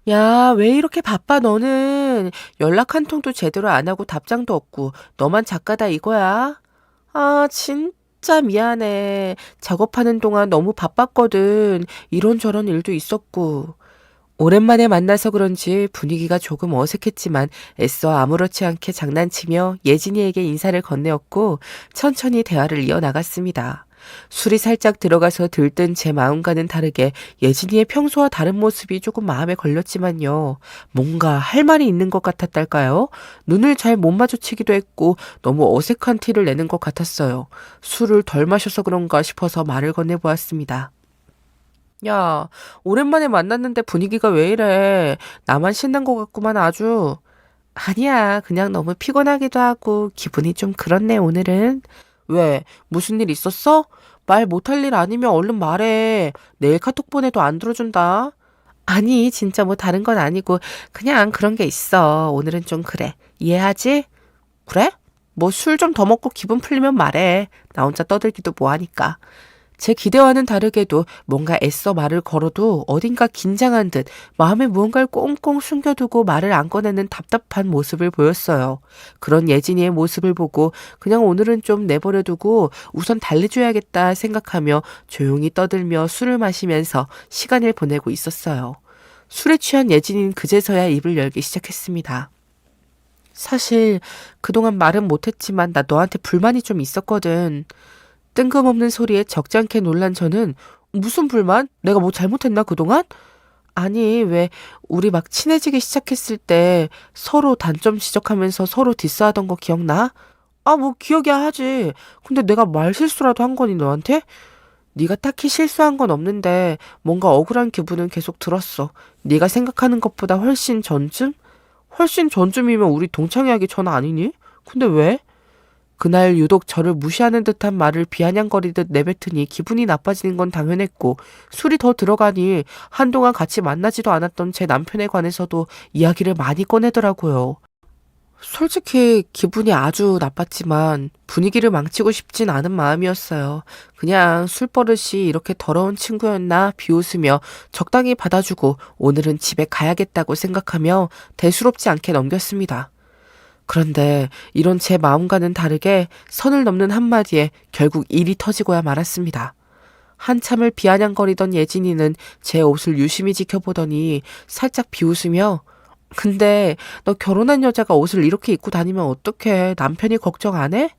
야, 왜 이렇게 바빠 너는? 연락 한 통도 제대로 안 하고 답장도 없고 너만 작가다 이거야? 아, 진짜 미안해. 작업하는 동안 너무 바빴거든. 이런저런 일도 있었고. 오랜만에 만나서 그런지 분위기가 조금 어색했지만 애써 아무렇지 않게 장난치며 예진이에게 인사를 건네었고 천천히 대화를 이어나갔습니다. 술이 살짝 들어가서 들뜬 제 마음과는 다르게 예진이의 평소와 다른 모습이 조금 마음에 걸렸지만요. 뭔가 할 말이 있는 것 같았달까요? 눈을 잘 못 마주치기도 했고 너무 어색한 티를 내는 것 같았어요. 술을 덜 마셔서 그런가 싶어서 말을 건네보았습니다. 야, 오랜만에 만났는데 분위기가 왜 이래? 나만 신난 것 같구만 아주. 아니야, 그냥 너무 피곤하기도 하고 기분이 좀 그렇네 오늘은. 왜? 무슨 일 있었어? 말 못할 일 아니면 얼른 말해. 내일 카톡 보내도 안 들어준다. 아니, 진짜 뭐 다른 건 아니고 그냥 그런 게 있어. 오늘은 좀 그래. 이해하지? 그래? 뭐 술 좀 더 먹고 기분 풀리면 말해. 나 혼자 떠들기도 뭐하니까. 제 기대와는 다르게도 뭔가 애써 말을 걸어도 어딘가 긴장한 듯 마음에 무언가를 꽁꽁 숨겨두고 말을 안 꺼내는 답답한 모습을 보였어요. 그런 예진이의 모습을 보고 그냥 오늘은 좀 내버려두고 우선 달래줘야겠다 생각하며 조용히 떠들며 술을 마시면서 시간을 보내고 있었어요. 술에 취한 예진이는 그제서야 입을 열기 시작했습니다. 사실 그동안 말은 못했지만 나 너한테 불만이 좀 있었거든. 뜬금없는 소리에 적잖게 놀란 저는 무슨 불만? 내가 뭐 잘못했나 그동안? 아니 왜 우리 막 친해지기 시작했을 때 서로 단점 지적하면서 서로 디스하던 거 기억나? 아 뭐 기억이야 하지. 근데 내가 말 실수라도 한 거니 너한테? 네가 딱히 실수한 건 없는데 뭔가 억울한 기분은 계속 들었어. 네가 생각하는 것보다 훨씬 전쯤? 훨씬 전쯤이면 우리 동창회하기 전 아니니? 근데 왜? 그날 유독 저를 무시하는 듯한 말을 비아냥거리듯 내뱉으니 기분이 나빠지는 건 당연했고 술이 더 들어가니 한동안 같이 만나지도 않았던 제 남편에 관해서도 이야기를 많이 꺼내더라고요. 솔직히 기분이 아주 나빴지만 분위기를 망치고 싶진 않은 마음이었어요. 그냥 술버릇이 이렇게 더러운 친구였나 비웃으며 적당히 받아주고 오늘은 집에 가야겠다고 생각하며 대수롭지 않게 넘겼습니다. 그런데 이런 제 마음과는 다르게 선을 넘는 한마디에 결국 일이 터지고야 말았습니다. 한참을 비아냥거리던 예진이는 제 옷을 유심히 지켜보더니 살짝 비웃으며 근데 너 결혼한 여자가 옷을 이렇게 입고 다니면 어떡해? 남편이 걱정 안 해?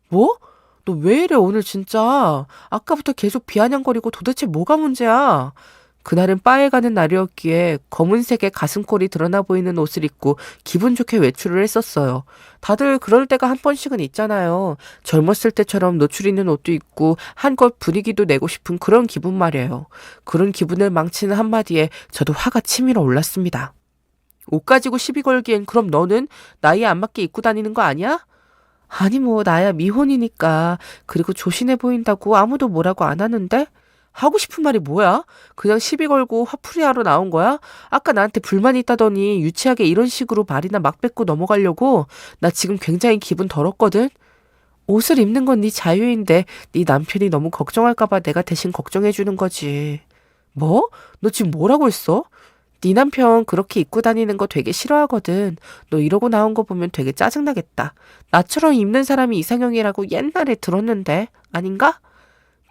뭐? 너 왜 이래 오늘 진짜? 아까부터 계속 비아냥거리고 도대체 뭐가 문제야? 그날은 바에 가는 날이었기에 검은색의 가슴골이 드러나 보이는 옷을 입고 기분 좋게 외출을 했었어요. 다들 그럴 때가 한 번씩은 있잖아요. 젊었을 때처럼 노출 있는 옷도 입고 한껏 분위기도 내고 싶은 그런 기분 말이에요. 그런 기분을 망치는 한마디에 저도 화가 치밀어 올랐습니다. 옷 가지고 시비 걸기엔 그럼 너는 나이에 안 맞게 입고 다니는 거 아니야? 아니 뭐 나야 미혼이니까. 그리고 조신해 보인다고 아무도 뭐라고 안 하는데? 하고 싶은 말이 뭐야? 그냥 시비 걸고 화풀이하러 나온 거야? 아까 나한테 불만이 있다더니 유치하게 이런 식으로 말이나 막 뱉고 넘어가려고? 나 지금 굉장히 기분 더럽거든? 옷을 입는 건 네 자유인데 네 남편이 너무 걱정할까 봐 내가 대신 걱정해 주는 거지. 뭐? 너 지금 뭐라고 했어? 네 남편 그렇게 입고 다니는 거 되게 싫어하거든. 너 이러고 나온 거 보면 되게 짜증나겠다. 나처럼 입는 사람이 이상형이라고 옛날에 들었는데 아닌가?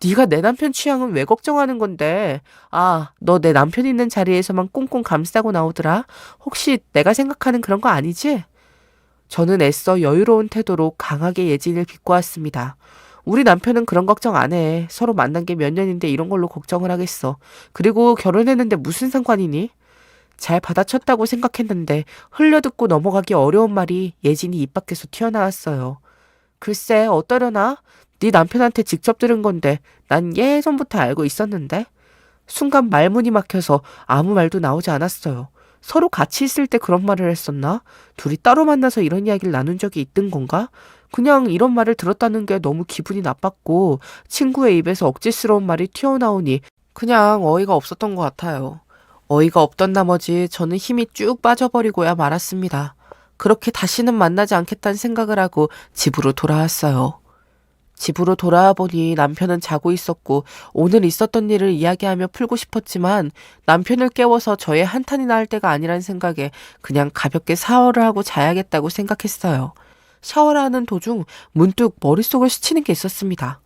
네가 내 남편 취향은 왜 걱정하는 건데? 아, 너 내 남편 있는 자리에서만 꽁꽁 감싸고 나오더라. 혹시 내가 생각하는 그런 거 아니지? 저는 애써 여유로운 태도로 강하게 예진을 비꼬았습니다. 우리 남편은 그런 걱정 안 해. 서로 만난 게 몇 년인데 이런 걸로 걱정을 하겠어. 그리고 결혼했는데 무슨 상관이니? 잘 받아쳤다고 생각했는데 흘려듣고 넘어가기 어려운 말이 예진이 입 밖에서 튀어나왔어요. 글쎄 어떠려나? 네 남편한테 직접 들은 건데 난 예전부터 알고 있었는데? 순간 말문이 막혀서 아무 말도 나오지 않았어요. 서로 같이 있을 때 그런 말을 했었나? 둘이 따로 만나서 이런 이야기를 나눈 적이 있던 건가? 그냥 이런 말을 들었다는 게 너무 기분이 나빴고 친구의 입에서 억지스러운 말이 튀어나오니 그냥 어이가 없었던 것 같아요. 어이가 없던 나머지 저는 힘이 쭉 빠져버리고야 말았습니다. 그렇게 다시는 만나지 않겠다는 생각을 하고 집으로 돌아왔어요. 집으로 돌아와 보니 남편은 자고 있었고 오늘 있었던 일을 이야기하며 풀고 싶었지만 남편을 깨워서 저의 한탄이나 할 때가 아니란 생각에 그냥 가볍게 샤워를 하고 자야겠다고 생각했어요. 샤워를 하는 도중 문득 머릿속을 스치는 게 있었습니다.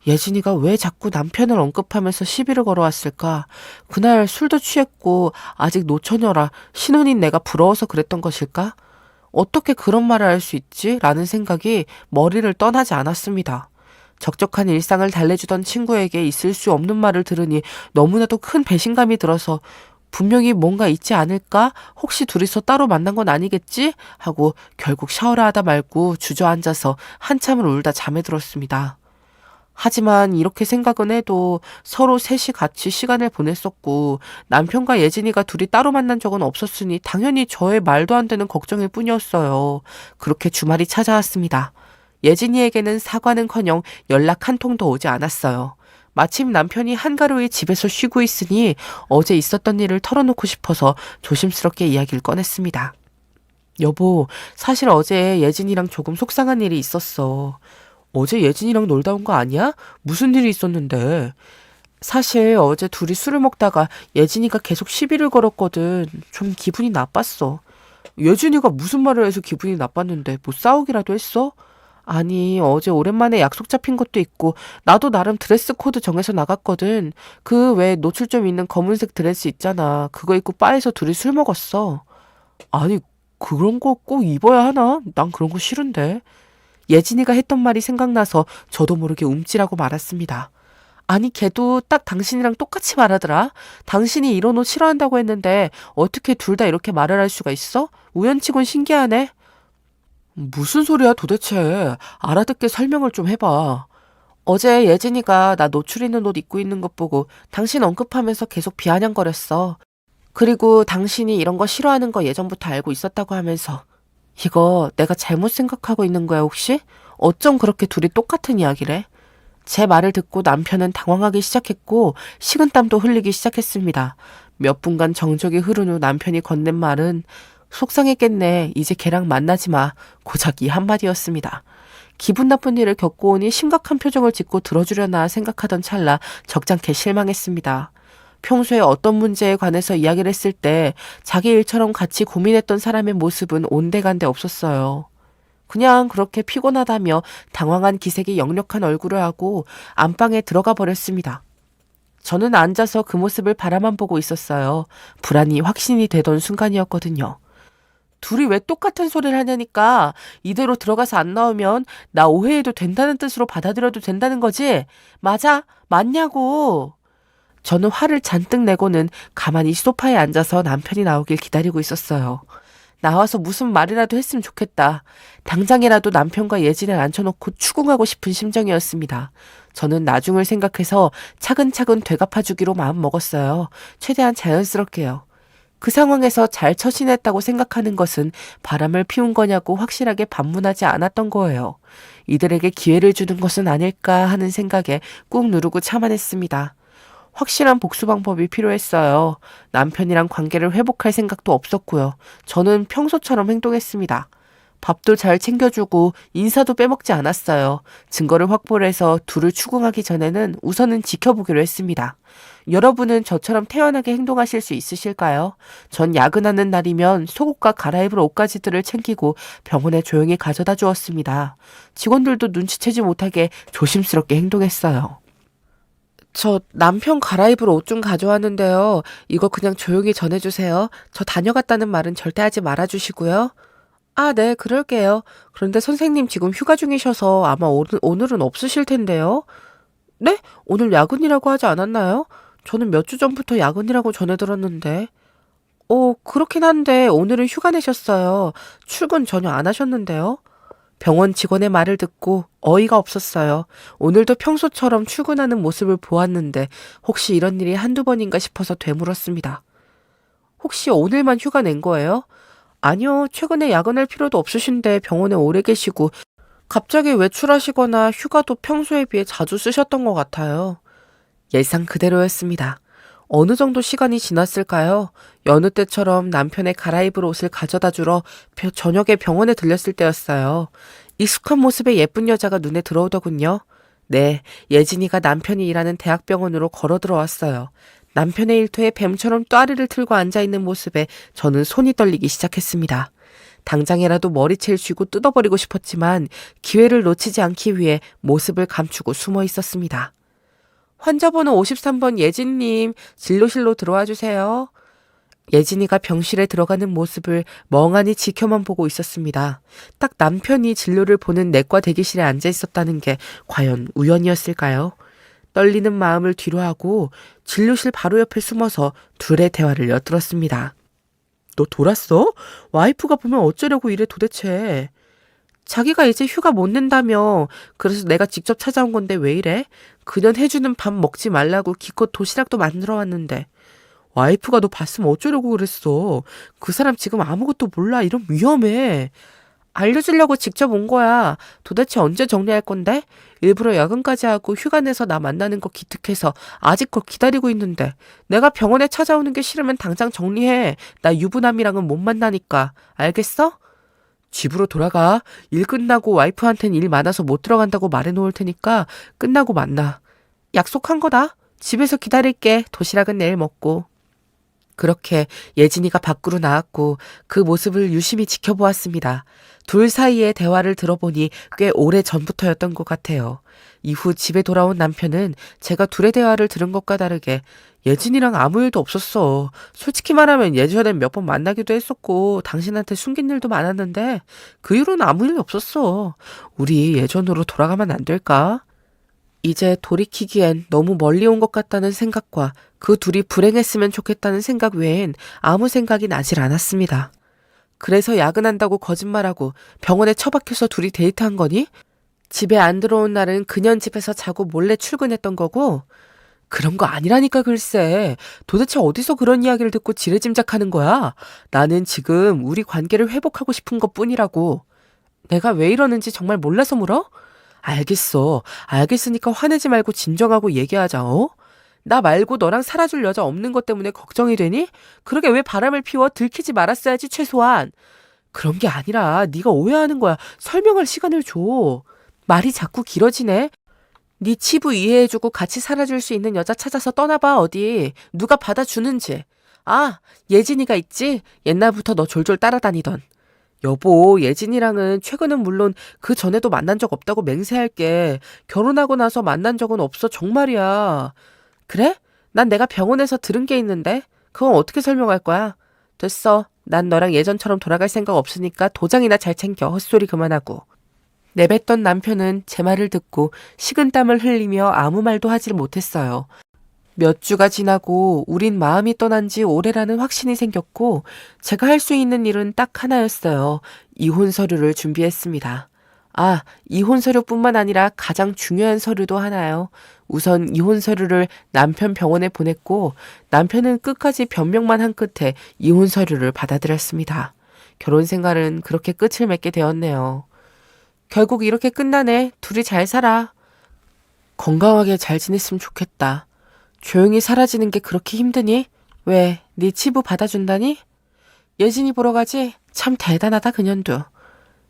예진이가 왜 자꾸 남편을 언급하면서 시비를 걸어왔을까? 그날 술도 취했고 아직 노처녀라 신혼인 내가 부러워서 그랬던 것일까? 어떻게 그런 말을 할 수 있지? 라는 생각이 머리를 떠나지 않았습니다. 적적한 일상을 달래주던 친구에게 있을 수 없는 말을 들으니 너무나도 큰 배신감이 들어서 분명히 뭔가 있지 않을까? 혹시 둘이서 따로 만난 건 아니겠지? 하고 결국 샤워를 하다 말고 주저앉아서 한참을 울다 잠에 들었습니다. 하지만 이렇게 생각은 해도 서로 셋이 같이 시간을 보냈었고 남편과 예진이가 둘이 따로 만난 적은 없었으니 당연히 저의 말도 안 되는 걱정일 뿐이었어요. 그렇게 주말이 찾아왔습니다. 예진이에게는 사과는커녕 연락 한 통도 오지 않았어요. 마침 남편이 한가로이 집에서 쉬고 있으니 어제 있었던 일을 털어놓고 싶어서 조심스럽게 이야기를 꺼냈습니다. 여보, 사실 어제 예진이랑 조금 속상한 일이 있었어. 어제 예진이랑 놀다 온 거 아니야? 무슨 일이 있었는데? 사실 어제 둘이 술을 먹다가 예진이가 계속 시비를 걸었거든. 좀 기분이 나빴어. 예진이가 무슨 말을 해서 기분이 나빴는데 뭐 싸우기라도 했어? 아니, 어제 오랜만에 약속 잡힌 것도 있고 나도 나름 드레스 코드 정해서 나갔거든. 그 왜 노출 좀 있는 검은색 드레스 있잖아. 그거 입고 바에서 둘이 술 먹었어. 아니, 그런 거 꼭 입어야 하나? 난 그런 거 싫은데. 예진이가 했던 말이 생각나서 저도 모르게 움찔하고 말았습니다. 아니, 걔도 딱 당신이랑 똑같이 말하더라. 당신이 이런 옷 싫어한다고 했는데 어떻게 둘 다 이렇게 말을 할 수가 있어? 우연치곤 신기하네. 무슨 소리야 도대체. 알아듣게 설명을 좀 해봐. 어제 예진이가 나 노출 있는 옷 입고 있는 것 보고 당신 언급하면서 계속 비아냥거렸어. 그리고 당신이 이런 거 싫어하는 거 예전부터 알고 있었다고 하면서. 이거 내가 잘못 생각하고 있는 거야 혹시? 어쩜 그렇게 둘이 똑같은 이야기래? 제 말을 듣고 남편은 당황하기 시작했고 식은땀도 흘리기 시작했습니다. 몇 분간 정적이 흐른 후 남편이 건넨 말은 속상했겠네. 이제 걔랑 만나지 마. 고작 이 한마디였습니다. 기분 나쁜 일을 겪고 오니 심각한 표정을 짓고 들어주려나 생각하던 찰나 적잖게 실망했습니다. 평소에 어떤 문제에 관해서 이야기를 했을 때 자기 일처럼 같이 고민했던 사람의 모습은 온데간데 없었어요. 그냥 그렇게 피곤하다며 당황한 기색이 역력한 얼굴을 하고 안방에 들어가 버렸습니다. 저는 앉아서 그 모습을 바라만 보고 있었어요. 불안이 확신이 되던 순간이었거든요. 둘이 왜 똑같은 소리를 하냐니까. 이대로 들어가서 안 나오면 나 오해해도 된다는 뜻으로 받아들여도 된다는 거지? 맞아? 맞냐고. 저는 화를 잔뜩 내고는 가만히 소파에 앉아서 남편이 나오길 기다리고 있었어요. 나와서 무슨 말이라도 했으면 좋겠다. 당장이라도 남편과 예진을 앉혀놓고 추궁하고 싶은 심정이었습니다. 저는 나중을 생각해서 차근차근 되갚아주기로 마음먹었어요. 최대한 자연스럽게요. 그 상황에서 잘 처신했다고 생각하는 것은 바람을 피운 거냐고 확실하게 반문하지 않았던 거예요. 이들에게 기회를 주는 것은 아닐까 하는 생각에 꾹 누르고 참아냈습니다. 확실한 복수 방법이 필요했어요. 남편이랑 관계를 회복할 생각도 없었고요. 저는 평소처럼 행동했습니다. 밥도 잘 챙겨주고 인사도 빼먹지 않았어요. 증거를 확보를 해서 둘을 추궁하기 전에는 우선은 지켜보기로 했습니다. 여러분은 저처럼 태연하게 행동하실 수 있으실까요? 전 야근하는 날이면 속옷과 갈아입을 옷가지들을 챙기고 병원에 조용히 가져다 주었습니다. 직원들도 눈치채지 못하게 조심스럽게 행동했어요. 저 남편 갈아입을 옷 좀 가져왔는데요. 이거 그냥 조용히 전해주세요. 저 다녀갔다는 말은 절대 하지 말아주시고요. 아, 네, 그럴게요. 그런데 선생님 지금 휴가 중이셔서 아마 오늘은 없으실 텐데요. 네? 오늘 야근이라고 하지 않았나요? 저는 몇 주 전부터 야근이라고 전해 들었는데. 그렇긴 한데 오늘은 휴가 내셨어요. 출근 전혀 안 하셨는데요. 병원 직원의 말을 듣고 어이가 없었어요. 오늘도 평소처럼 출근하는 모습을 보았는데 혹시 이런 일이 한두 번인가 싶어서 되물었습니다. 혹시 오늘만 휴가 낸 거예요? 아니요, 최근에 야근할 필요도 없으신데 병원에 오래 계시고 갑자기 외출하시거나 휴가도 평소에 비해 자주 쓰셨던 것 같아요. 예상 그대로였습니다. 어느 정도 시간이 지났을까요? 여느 때처럼 남편의 갈아입을 옷을 가져다 주러 저녁에 병원에 들렸을 때였어요. 익숙한 모습의 예쁜 여자가 눈에 들어오더군요. 네, 예진이가 남편이 일하는 대학병원으로 걸어 들어왔어요. 남편의 일터에 뱀처럼 또아리를 틀고 앉아있는 모습에 저는 손이 떨리기 시작했습니다. 당장이라도 머리채를 쥐고 뜯어버리고 싶었지만 기회를 놓치지 않기 위해 모습을 감추고 숨어 있었습니다. 환자번호 53번 예진님, 진료실로 들어와 주세요. 예진이가 병실에 들어가는 모습을 멍하니 지켜만 보고 있었습니다. 딱 남편이 진료를 보는 내과 대기실에 앉아 있었다는 게 과연 우연이었을까요? 떨리는 마음을 뒤로하고 진료실 바로 옆에 숨어서 둘의 대화를 엿들었습니다. 너 돌았어? 와이프가 보면 어쩌려고 이래 도대체. 자기가 이제 휴가 못 낸다며. 그래서 내가 직접 찾아온 건데 왜 이래? 그년 해주는 밥 먹지 말라고 기껏 도시락도 만들어 왔는데. 와이프가 너 봤으면 어쩌려고 그랬어. 그 사람 지금 아무것도 몰라. 이런 위험해. 알려주려고 직접 온 거야. 도대체 언제 정리할 건데? 일부러 야근까지 하고 휴가 내서 나 만나는 거 기특해서 아직껏 기다리고 있는데. 내가 병원에 찾아오는 게 싫으면 당장 정리해. 나 유부남이랑은 못 만나니까. 알겠어? 집으로 돌아가. 일 끝나고 와이프한텐 일 많아서 못 들어간다고 말해놓을 테니까 끝나고 만나. 약속한 거다. 집에서 기다릴게. 도시락은 내일 먹고. 그렇게 예진이가 밖으로 나왔고 그 모습을 유심히 지켜보았습니다. 둘 사이의 대화를 들어보니 꽤 오래 전부터였던 것 같아요. 이후 집에 돌아온 남편은 제가 둘의 대화를 들은 것과 다르게 예진이랑 아무 일도 없었어. 솔직히 말하면 예전엔 몇 번 만나기도 했었고 당신한테 숨긴 일도 많았는데 그 이후로는 아무 일 없었어. 우리 예전으로 돌아가면 안 될까? 이제 돌이키기엔 너무 멀리 온 것 같다는 생각과 그 둘이 불행했으면 좋겠다는 생각 외엔 아무 생각이 나질 않았습니다. 그래서 야근한다고 거짓말하고 병원에 처박혀서 둘이 데이트한 거니? 집에 안 들어온 날은 그년 집에서 자고 몰래 출근했던 거고? 그런 거 아니라니까 글쎄. 도대체 어디서 그런 이야기를 듣고 지레짐작하는 거야? 나는 지금 우리 관계를 회복하고 싶은 것뿐이라고. 내가 왜 이러는지 정말 몰라서 물어? 알겠어. 알겠으니까 화내지 말고 진정하고 얘기하자, 어? 나 말고 너랑 살아줄 여자 없는 것 때문에 걱정이 되니? 그러게 왜 바람을 피워? 들키지 말았어야지 최소한. 그런 게 아니라 네가 오해하는 거야. 설명할 시간을 줘. 말이 자꾸 길어지네. 네 치부 이해해주고 같이 살아줄 수 있는 여자 찾아서 떠나봐 어디. 누가 받아주는지. 아, 예진이가 있지? 옛날부터 너 졸졸 따라다니던. 여보, 예진이랑은 최근은 물론 그 전에도 만난 적 없다고 맹세할게. 결혼하고 나서 만난 적은 없어 정말이야. 그래? 난 내가 병원에서 들은 게 있는데 그건 어떻게 설명할 거야? 됐어. 난 너랑 예전처럼 돌아갈 생각 없으니까 도장이나 잘 챙겨. 헛소리 그만하고. 내뱉던 남편은 제 말을 듣고 식은땀을 흘리며 아무 말도 하질 못했어요. 몇 주가 지나고 우린 마음이 떠난 지 오래라는 확신이 생겼고 제가 할 수 있는 일은 딱 하나였어요. 이혼 서류를 준비했습니다. 아, 이혼 서류뿐만 아니라 가장 중요한 서류도 하나요. 우선 이혼 서류를 남편 병원에 보냈고 남편은 끝까지 변명만 한 끝에 이혼 서류를 받아들였습니다. 결혼 생활은 그렇게 끝을 맺게 되었네요. 결국 이렇게 끝나네. 둘이 잘 살아. 건강하게 잘 지냈으면 좋겠다. 조용히 사라지는 게 그렇게 힘드니? 왜, 네 치부 받아준다니? 예진이 보러 가지? 참 대단하다 그년도.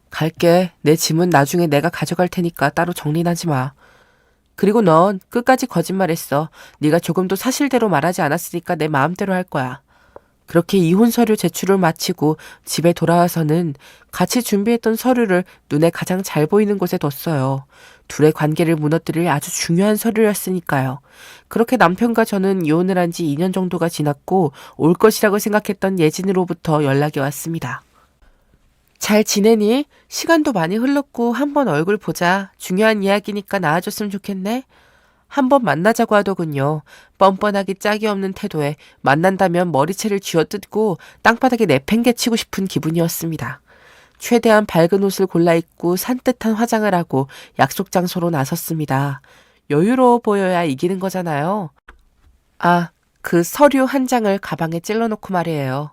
갈게. 내 짐은 나중에 내가 가져갈 테니까 따로 정리하지 마. 그리고 넌 끝까지 거짓말했어. 네가 조금도 사실대로 말하지 않았으니까 내 마음대로 할 거야. 그렇게 이혼 서류 제출을 마치고 집에 돌아와서는 같이 준비했던 서류를 눈에 가장 잘 보이는 곳에 뒀어요. 둘의 관계를 무너뜨릴 아주 중요한 서류였으니까요. 그렇게 남편과 저는 이혼을 한 지 2년 정도가 지났고 올 것이라고 생각했던 예진으로부터 연락이 왔습니다. 잘 지내니? 시간도 많이 흘렀고 한번 얼굴 보자. 중요한 이야기니까 나아졌으면 좋겠네. 한번 만나자고 하더군요. 뻔뻔하기 짝이 없는 태도에 만난다면 머리채를 쥐어뜯고 땅바닥에 내팽개치고 싶은 기분이었습니다. 최대한 밝은 옷을 골라 입고 산뜻한 화장을 하고 약속 장소로 나섰습니다. 여유로워 보여야 이기는 거잖아요. 아, 그 서류 한 장을 가방에 찔러놓고 말이에요.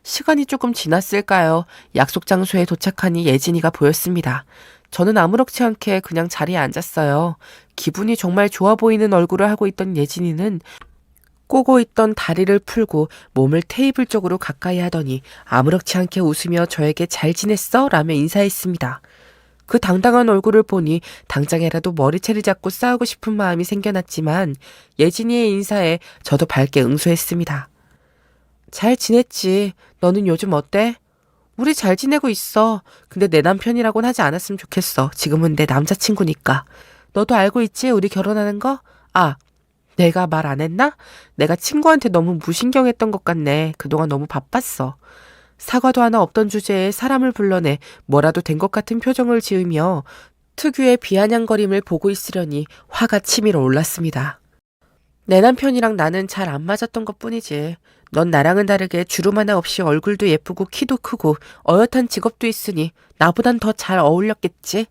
시간이 조금 지났을까요? 약속 장소에 도착하니 예진이가 보였습니다. 저는 아무렇지 않게 그냥 자리에 앉았어요. 기분이 정말 좋아 보이는 얼굴을 하고 있던 예진이는 꼬고 있던 다리를 풀고 몸을 테이블 쪽으로 가까이 하더니 아무렇지 않게 웃으며 저에게 잘 지냈어? 라며 인사했습니다. 그 당당한 얼굴을 보니 당장이라도 머리채를 잡고 싸우고 싶은 마음이 생겨났지만 예진이의 인사에 저도 밝게 응수했습니다. 잘 지냈지. 너는 요즘 어때? 우리 잘 지내고 있어. 근데 내 남편이라고는 하지 않았으면 좋겠어. 지금은 내 남자친구니까. 너도 알고 있지? 우리 결혼하는 거? 아, 내가 말 안 했나? 내가 친구한테 너무 무신경했던 것 같네. 그동안 너무 바빴어. 사과도 하나 없던 주제에 사람을 불러내 뭐라도 된 것 같은 표정을 지으며 특유의 비아냥거림을 보고 있으려니 화가 치밀어 올랐습니다. 내 남편이랑 나는 잘 안 맞았던 것뿐이지. 넌 나랑은 다르게 주름 하나 없이 얼굴도 예쁘고 키도 크고 어엿한 직업도 있으니 나보단 더 잘 어울렸겠지?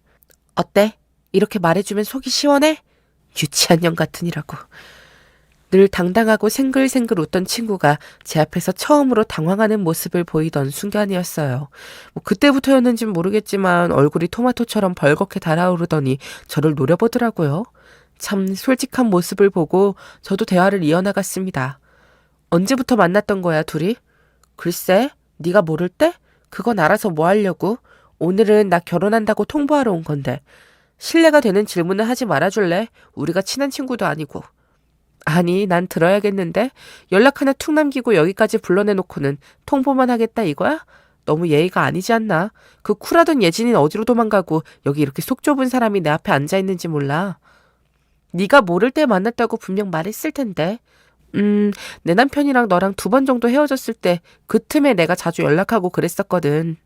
어때? 이렇게 말해주면 속이 시원해? 유치한 년 같으니라고. 늘 당당하고 생글생글 웃던 친구가 제 앞에서 처음으로 당황하는 모습을 보이던 순간이었어요. 그때부터였는진 모르겠지만 얼굴이 토마토처럼 벌겋게 달아오르더니 저를 노려보더라고요. 참 솔직한 모습을 보고 저도 대화를 이어나갔습니다. 언제부터 만났던 거야, 둘이? 글쎄, 네가 모를 때? 그건 알아서 뭐 하려고? 오늘은 나 결혼한다고 통보하러 온 건데 신뢰가 되는 질문을 하지 말아줄래? 우리가 친한 친구도 아니고. 아니, 난 들어야겠는데? 연락 하나 툭 남기고 여기까지 불러내놓고는 통보만 하겠다 이거야? 너무 예의가 아니지 않나? 그 쿨하던 예진이는 어디로 도망가고 여기 이렇게 속 좁은 사람이 내 앞에 앉아있는지 몰라. 네가 모를 때 만났다고 분명 말했을 텐데. 내 남편이랑 너랑 2번 정도 헤어졌을 때 그 틈에 내가 자주 연락하고 그랬었거든.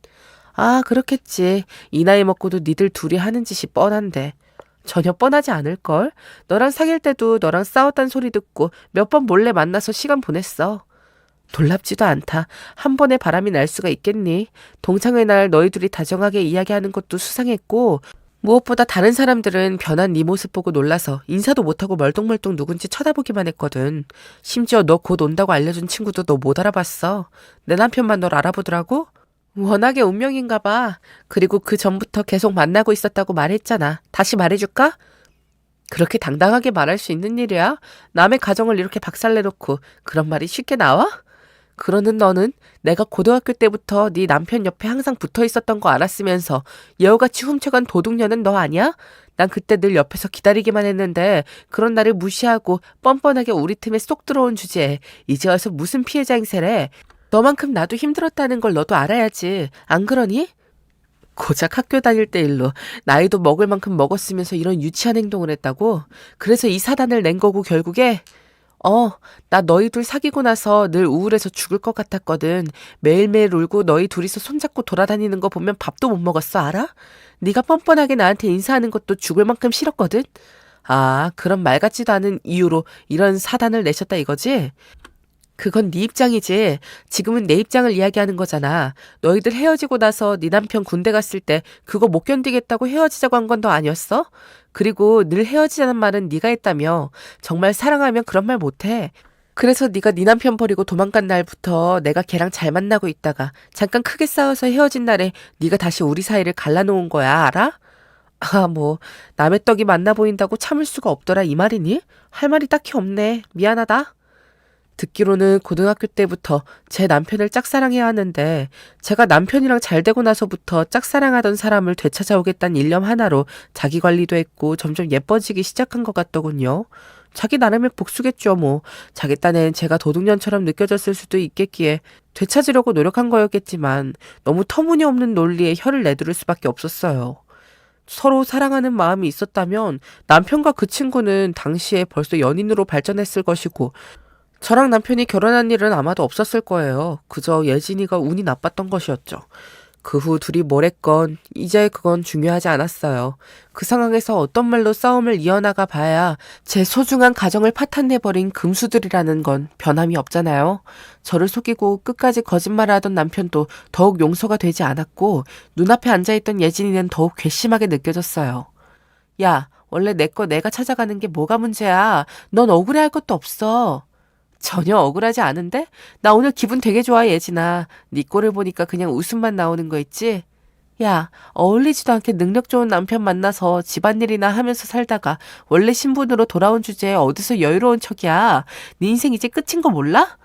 아, 그렇겠지. 이 나이 먹고도 니들 둘이 하는 짓이 뻔한데. 전혀 뻔하지 않을걸? 너랑 사귈 때도 너랑 싸웠단 소리 듣고 몇 번 몰래 만나서 시간 보냈어. 놀랍지도 않다. 한 번에 바람이 날 수가 있겠니? 동창회 날 너희 둘이 다정하게 이야기하는 것도 수상했고 무엇보다 다른 사람들은 변한 네 모습 보고 놀라서 인사도 못하고 멀뚱멀뚱 누군지 쳐다보기만 했거든. 심지어 너 곧 온다고 알려준 친구도 너 못 알아봤어. 내 남편만 널 알아보더라고? 워낙에 운명인가 봐. 그리고 그 전부터 계속 만나고 있었다고 말했잖아. 다시 말해줄까? 그렇게 당당하게 말할 수 있는 일이야? 남의 가정을 이렇게 박살내놓고 그런 말이 쉽게 나와? 그러는 너는 내가 고등학교 때부터 네 남편 옆에 항상 붙어 있었던 거 알았으면서 여우같이 훔쳐간 도둑년은 너 아니야? 난 그때 늘 옆에서 기다리기만 했는데 그런 나를 무시하고 뻔뻔하게 우리 틈에 쏙 들어온 주제에 이제 와서 무슨 피해자 행세래? 너만큼 나도 힘들었다는 걸 너도 알아야지. 안 그러니? 고작 학교 다닐 때 일로 나이도 먹을 만큼 먹었으면서 이런 유치한 행동을 했다고? 그래서 이 사단을 낸 거고 결국에? 나 너희 둘 사귀고 나서 늘 우울해서 죽을 것 같았거든. 매일매일 울고 너희 둘이서 손잡고 돌아다니는 거 보면 밥도 못 먹었어, 알아? 네가 뻔뻔하게 나한테 인사하는 것도 죽을 만큼 싫었거든. 아, 그런 말 같지도 않은 이유로 이런 사단을 내셨다 이거지? 그건 네 입장이지. 지금은 내 입장을 이야기하는 거잖아. 너희들 헤어지고 나서 네 남편 군대 갔을 때 그거 못 견디겠다고 헤어지자고 한 건 너 아니었어? 그리고 늘 헤어지자는 말은 네가 했다며. 정말 사랑하면 그런 말 못해. 그래서 네가 네 남편 버리고 도망간 날부터 내가 걔랑 잘 만나고 있다가 잠깐 크게 싸워서 헤어진 날에 네가 다시 우리 사이를 갈라놓은 거야, 알아? 아, 뭐 남의 떡이 맛나 보인다고 참을 수가 없더라 이 말이니? 할 말이 딱히 없네. 미안하다. 듣기로는 고등학교 때부터 제 남편을 짝사랑해야 하는데 제가 남편이랑 잘 되고 나서부터 짝사랑하던 사람을 되찾아오겠다는 일념 하나로 자기 관리도 했고 점점 예뻐지기 시작한 것 같더군요. 자기 나름의 복수겠죠 뭐. 자기 딴엔 제가 도둑년처럼 느껴졌을 수도 있겠기에 되찾으려고 노력한 거였겠지만 너무 터무니없는 논리에 혀를 내두를 수밖에 없었어요. 서로 사랑하는 마음이 있었다면 남편과 그 친구는 당시에 벌써 연인으로 발전했을 것이고 저랑 남편이 결혼한 일은 아마도 없었을 거예요. 그저 예진이가 운이 나빴던 것이었죠. 그 후 둘이 뭘 했건 이제 그건 중요하지 않았어요. 그 상황에서 어떤 말로 싸움을 이어나가 봐야 제 소중한 가정을 파탄내버린 금수들이라는 건 변함이 없잖아요. 저를 속이고 끝까지 거짓말을 하던 남편도 더욱 용서가 되지 않았고 눈앞에 앉아있던 예진이는 더욱 괘씸하게 느껴졌어요. 야, 원래 내 거 내가 찾아가는 게 뭐가 문제야. 넌 억울해할 것도 없어. 전혀 억울하지 않은데? 나 오늘 기분 되게 좋아, 예진아. 네 꼴을 보니까 그냥 웃음만 나오는 거 있지? 야, 어울리지도 않게 능력 좋은 남편 만나서 집안일이나 하면서 살다가 원래 신분으로 돌아온 주제에 어디서 여유로운 척이야. 네 인생 이제 끝인 거 몰라?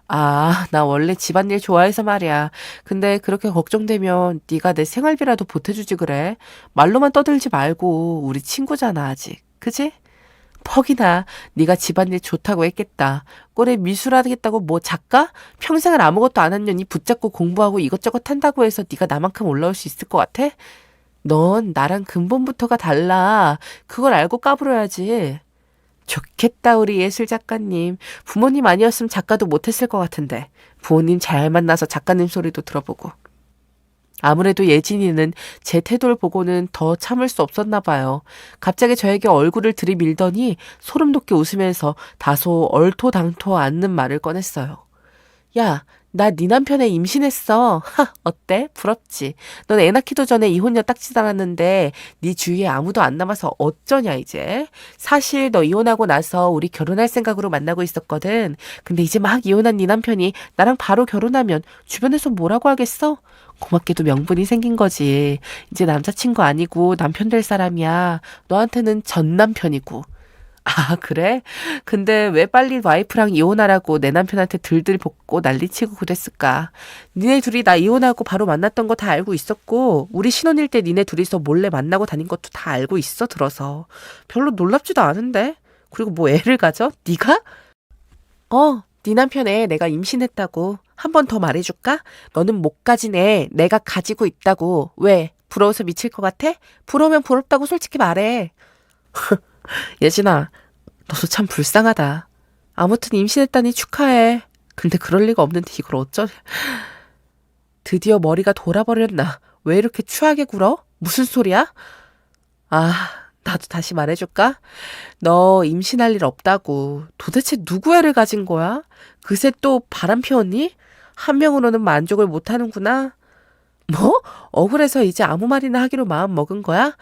아, 나 원래 집안일 좋아해서 말이야. 근데 그렇게 걱정되면 네가 내 생활비라도 보태주지 그래. 말로만 떠들지 말고 우리 친구잖아, 아직. 그지? 퍽이나 네가 집안일 좋다고 했겠다. 꼴에 미술하겠다고 뭐 작가? 평생을 아무것도 안 한 년이 붙잡고 공부하고 이것저것 한다고 해서 네가 나만큼 올라올 수 있을 것 같아? 넌 나랑 근본부터가 달라. 그걸 알고 까불어야지. 좋겠다 우리 예술 작가님. 부모님 아니었으면 작가도 못했을 것 같은데. 부모님 잘 만나서 작가님 소리도 들어보고. 아무래도 예진이는 제 태도를 보고는 더 참을 수 없었나 봐요. 갑자기 저에게 얼굴을 들이밀더니 소름 돋게 웃으면서 다소 얼토당토 않는 말을 꺼냈어요. 야, 나 네 남편에 임신했어. 하, 어때? 부럽지? 넌 애 낳기도 전에 이혼녀 딱지 달았는데 네 주위에 아무도 안 남아서 어쩌냐 이제. 사실 너 이혼하고 나서 우리 결혼할 생각으로 만나고 있었거든. 근데 이제 막 이혼한 네 남편이 나랑 바로 결혼하면 주변에서 뭐라고 하겠어? 고맙게도 명분이 생긴 거지. 이제 남자친구 아니고 남편 될 사람이야. 너한테는 전 남편이고. 아, 그래? 근데 왜 빨리 와이프랑 이혼하라고 내 남편한테 들들 볶고 난리치고 그랬을까? 니네 둘이 나 이혼하고 바로 만났던 거 다 알고 있었고, 우리 신혼일 때 니네 둘이서 몰래 만나고 다닌 것도 다 알고 있어, 들어서. 별로 놀랍지도 않은데? 그리고 뭐 애를 가져? 네가? 네 남편 애 내가 임신했다고. 한 번 더 말해줄까? 너는 못 가진 애 내가 가지고 있다고. 왜? 부러워서 미칠 것 같아? 부러우면 부럽다고 솔직히 말해. 예진아, 너도 참 불쌍하다. 아무튼 임신했다니 축하해. 근데 그럴 리가 없는데 이걸 어쩌... 드디어 머리가 돌아버렸나? 왜 이렇게 추하게 굴어? 무슨 소리야? 아, 나도 다시 말해줄까? 너 임신할 일 없다고. 도대체 누구 애를 가진 거야? 그새 또 바람 피웠니? 한 명으로는 만족을 못하는구나. 뭐? 억울해서 이제 아무 말이나 하기로 마음 먹은 거야?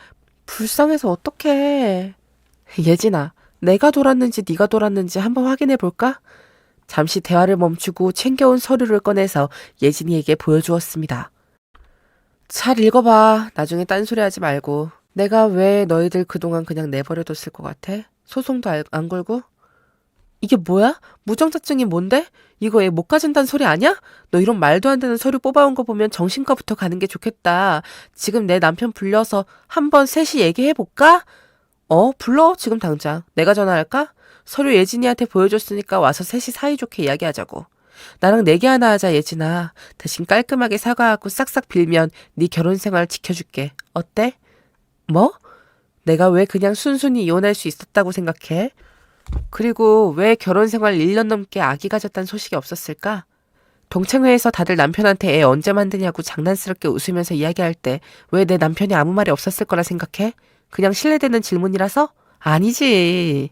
불쌍해서 어떡해. 예진아, 내가 돌았는지 네가 돌았는지 한번 확인해 볼까? 잠시 대화를 멈추고 챙겨온 서류를 꺼내서 예진이에게 보여주었습니다. 잘 읽어봐. 나중에 딴소리 하지 말고. 내가 왜 너희들 그동안 그냥 내버려뒀을 것 같아? 소송도 안 걸고? 이게 뭐야? 무정자증이 뭔데? 이거 애 못 가진다는 소리 아니야? 너 이런 말도 안 되는 서류 뽑아온 거 보면 정신과부터 가는 게 좋겠다. 지금 내 남편 불러서 한번 셋이 얘기해볼까? 불러. 지금 당장. 내가 전화할까? 서류 예진이한테 보여줬으니까 와서 셋이 사이좋게 이야기하자고. 나랑 내기 하나 하자, 예진아. 대신 깔끔하게 사과하고 싹싹 빌면 네 결혼 생활 지켜줄게. 어때? 뭐? 내가 왜 그냥 순순히 이혼할 수 있었다고 생각해? 그리고 왜 결혼 생활 1년 넘게 아기 가졌다는 소식이 없었을까? 동창회에서 다들 남편한테 애 언제 만드냐고 장난스럽게 웃으면서 이야기할 때 왜 내 남편이 아무 말이 없었을 거라 생각해? 그냥 실례되는 질문이라서? 아니지.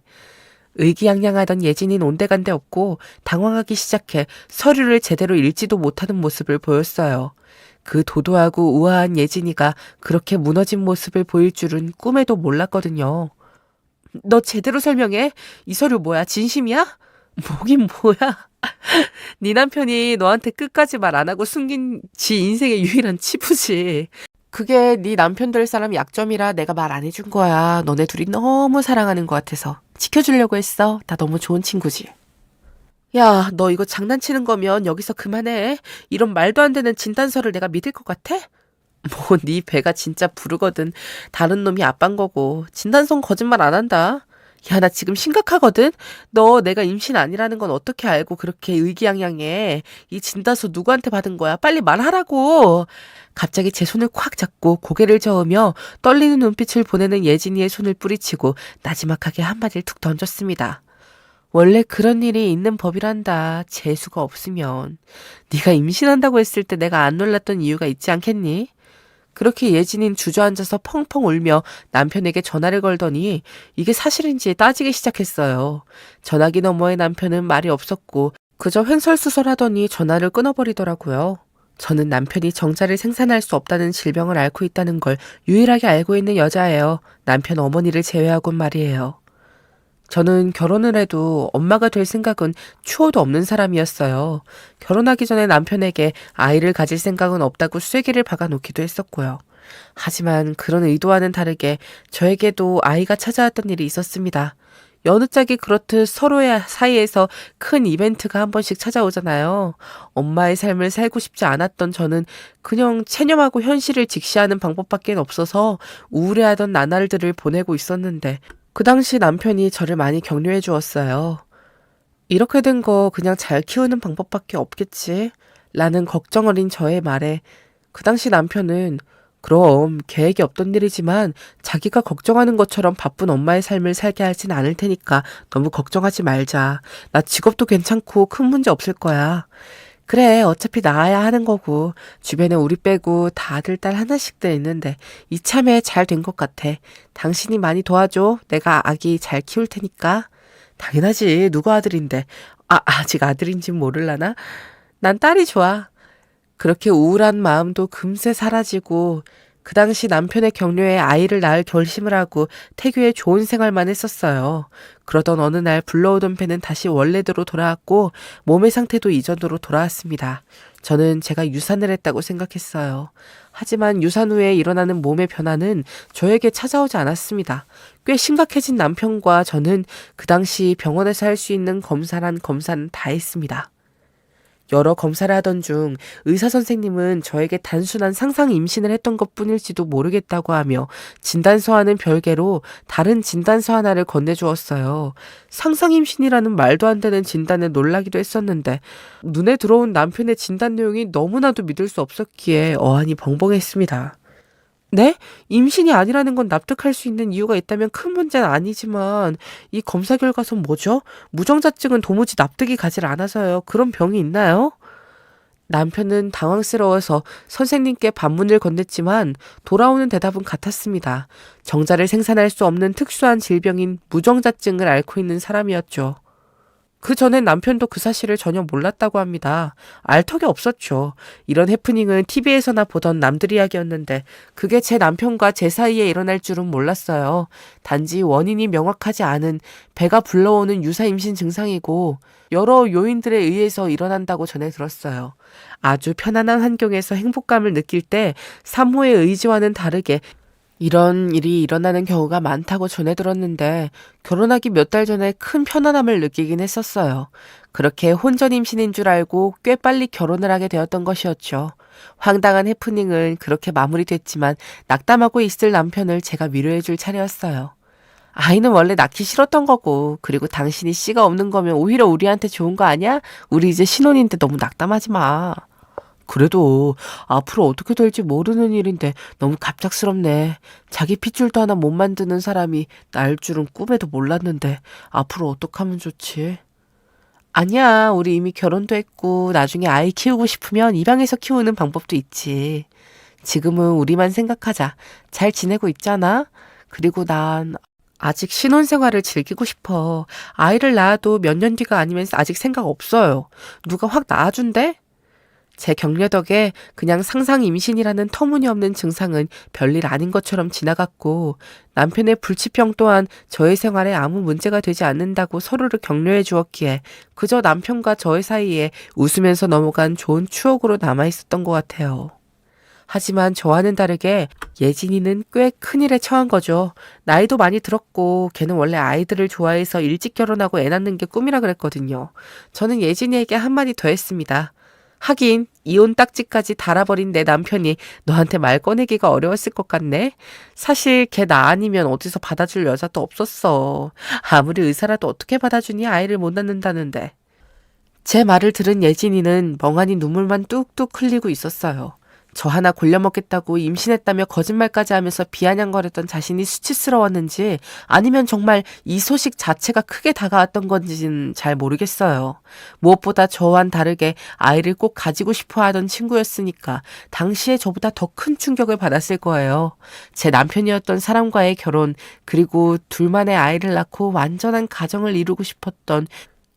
의기양양하던 예진이는 온데간데 없고 당황하기 시작해 서류를 제대로 읽지도 못하는 모습을 보였어요. 그 도도하고 우아한 예진이가 그렇게 무너진 모습을 보일 줄은 꿈에도 몰랐거든요. 너 제대로 설명해. 이 서류 뭐야? 진심이야? 뭐긴 뭐야. 네 남편이 너한테 끝까지 말 안 하고 숨긴 지 인생의 유일한 치부지. 그게 네 남편 될 사람 약점이라 내가 말 안 해준 거야. 너네 둘이 너무 사랑하는 것 같아서. 지켜주려고 했어. 나 너무 좋은 친구지. 야, 너 이거 장난치는 거면 여기서 그만해. 이런 말도 안 되는 진단서를 내가 믿을 것 같아? 뭐, 네 배가 진짜 부르거든. 다른 놈이 아빤 거고. 진단서는 거짓말 안 한다. 야, 나 지금 심각하거든? 너 내가 임신 아니라는 건 어떻게 알고 그렇게 의기양양해? 이 진단서 누구한테 받은 거야? 빨리 말하라고! 갑자기 제 손을 콱 잡고 고개를 저으며 떨리는 눈빛을 보내는 예진이의 손을 뿌리치고 나지막하게 한마디를 툭 던졌습니다. 원래 그런 일이 있는 법이란다. 재수가 없으면. 네가 임신한다고 했을 때 내가 안 놀랐던 이유가 있지 않겠니? 그렇게 예진인 주저앉아서 펑펑 울며 남편에게 전화를 걸더니 이게 사실인지 따지기 시작했어요. 전화기 너머의 남편은 말이 없었고 그저 횡설수설하더니 전화를 끊어버리더라고요. 저는 남편이 정자를 생산할 수 없다는 질병을 앓고 있다는 걸 유일하게 알고 있는 여자예요. 남편 어머니를 제외하곤 말이에요. 저는 결혼을 해도 엄마가 될 생각은 추호도 없는 사람이었어요. 결혼하기 전에 남편에게 아이를 가질 생각은 없다고 쐐기를 박아놓기도 했었고요. 하지만 그런 의도와는 다르게 저에게도 아이가 찾아왔던 일이 있었습니다. 여느 짝이 그렇듯 서로의 사이에서 큰 이벤트가 한 번씩 찾아오잖아요. 엄마의 삶을 살고 싶지 않았던 저는 그냥 체념하고 현실을 직시하는 방법밖에 없어서 우울해하던 나날들을 보내고 있었는데 그 당시 남편이 저를 많이 격려해 주었어요. 이렇게 된 거 그냥 잘 키우는 방법밖에 없겠지? 라는 걱정 어린 저의 말에 그 당시 남편은 그럼 계획이 없던 일이지만 자기가 걱정하는 것처럼 바쁜 엄마의 삶을 살게 하진 않을 테니까 너무 걱정하지 말자. 나 직업도 괜찮고 큰 문제 없을 거야. 그래, 어차피 나아야 하는 거고 주변에 우리 빼고 다 아들, 딸 하나씩들 있는데 이참에 잘 된 것 같아. 당신이 많이 도와줘. 내가 아기 잘 키울 테니까. 당연하지. 누구 아들인데. 아직 아들인진 모를라나? 난 딸이 좋아. 그렇게 우울한 마음도 금세 사라지고 그 당시 남편의 격려에 아이를 낳을 결심을 하고 태교에 좋은 생활만 했었어요. 그러던 어느 날 불러오던 배는 다시 원래대로 돌아왔고 몸의 상태도 이전으로 돌아왔습니다. 저는 제가 유산을 했다고 생각했어요. 하지만 유산 후에 일어나는 몸의 변화는 저에게 찾아오지 않았습니다. 꽤 심각해진 남편과 저는 그 당시 병원에서 할 수 있는 검사란 검사는 다 했습니다. 여러 검사를 하던 중 의사 선생님은 저에게 단순한 상상 임신을 했던 것뿐일지도 모르겠다고 하며 진단서와는 별개로 다른 진단서 하나를 건네주었어요. 상상 임신이라는 말도 안 되는 진단에 놀라기도 했었는데 눈에 들어온 남편의 진단 내용이 너무나도 믿을 수 없었기에 어안이 벙벙했습니다. 네? 임신이 아니라는 건 납득할 수 있는 이유가 있다면 큰 문제는 아니지만 이 검사 결과선 뭐죠? 무정자증은 도무지 납득이 가질 않아서요. 그런 병이 있나요? 남편은 당황스러워서 선생님께 반문을 건넸지만 돌아오는 대답은 같았습니다. 정자를 생산할 수 없는 특수한 질병인 무정자증을 앓고 있는 사람이었죠. 그 전엔 남편도 그 사실을 전혀 몰랐다고 합니다. 알 턱이 없었죠. 이런 해프닝은 TV에서나 보던 남들 이야기였는데 그게 제 남편과 제 사이에 일어날 줄은 몰랐어요. 단지 원인이 명확하지 않은 배가 불러오는 유사 임신 증상이고 여러 요인들에 의해서 일어난다고 전해 들었어요. 아주 편안한 환경에서 행복감을 느낄 때 산모의 의지와는 다르게 이런 일이 일어나는 경우가 많다고 전해 들었는데 결혼하기 몇 달 전에 큰 편안함을 느끼긴 했었어요. 그렇게 혼전 임신인 줄 알고 꽤 빨리 결혼을 하게 되었던 것이었죠. 황당한 해프닝은 그렇게 마무리됐지만 낙담하고 있을 남편을 제가 위로해 줄 차례였어요. 아이는 원래 낳기 싫었던 거고 그리고 당신이 씨가 없는 거면 오히려 우리한테 좋은 거 아니야? 우리 이제 신혼인데 너무 낙담하지 마. 그래도 앞으로 어떻게 될지 모르는 일인데 너무 갑작스럽네. 자기 핏줄도 하나 못 만드는 사람이 날 줄은 꿈에도 몰랐는데 앞으로 어떡하면 좋지? 아니야, 우리 이미 결혼도 했고 나중에 아이 키우고 싶으면 입양해서 키우는 방법도 있지. 지금은 우리만 생각하자. 잘 지내고 있잖아? 그리고 난 아직 신혼생활을 즐기고 싶어. 아이를 낳아도 몇 년 뒤가 아니면 아직 생각 없어요. 누가 확 낳아준대? 제 격려 덕에 그냥 상상 임신이라는 터무니없는 증상은 별일 아닌 것처럼 지나갔고 남편의 불치병 또한 저의 생활에 아무 문제가 되지 않는다고 서로를 격려해 주었기에 그저 남편과 저의 사이에 웃으면서 넘어간 좋은 추억으로 남아있었던 것 같아요. 하지만 저와는 다르게 예진이는 꽤 큰일에 처한 거죠. 나이도 많이 들었고 걔는 원래 아이들을 좋아해서 일찍 결혼하고 애 낳는 게 꿈이라 그랬거든요. 저는 예진이에게 한마디 더 했습니다. 하긴 이혼 딱지까지 달아버린 내 남편이 너한테 말 꺼내기가 어려웠을 것 같네. 사실 걔 나 아니면 어디서 받아줄 여자도 없었어. 아무리 의사라도 어떻게 받아주니 아이를 못 낳는다는데. 제 말을 들은 예진이는 멍하니 눈물만 뚝뚝 흘리고 있었어요. 저 하나 골려먹겠다고 임신했다며 거짓말까지 하면서 비아냥거렸던 자신이 수치스러웠는지 아니면 정말 이 소식 자체가 크게 다가왔던 건지는 잘 모르겠어요. 무엇보다 저와는 다르게 아이를 꼭 가지고 싶어 하던 친구였으니까 당시에 저보다 더 큰 충격을 받았을 거예요. 제 남편이었던 사람과의 결혼, 그리고 둘만의 아이를 낳고 완전한 가정을 이루고 싶었던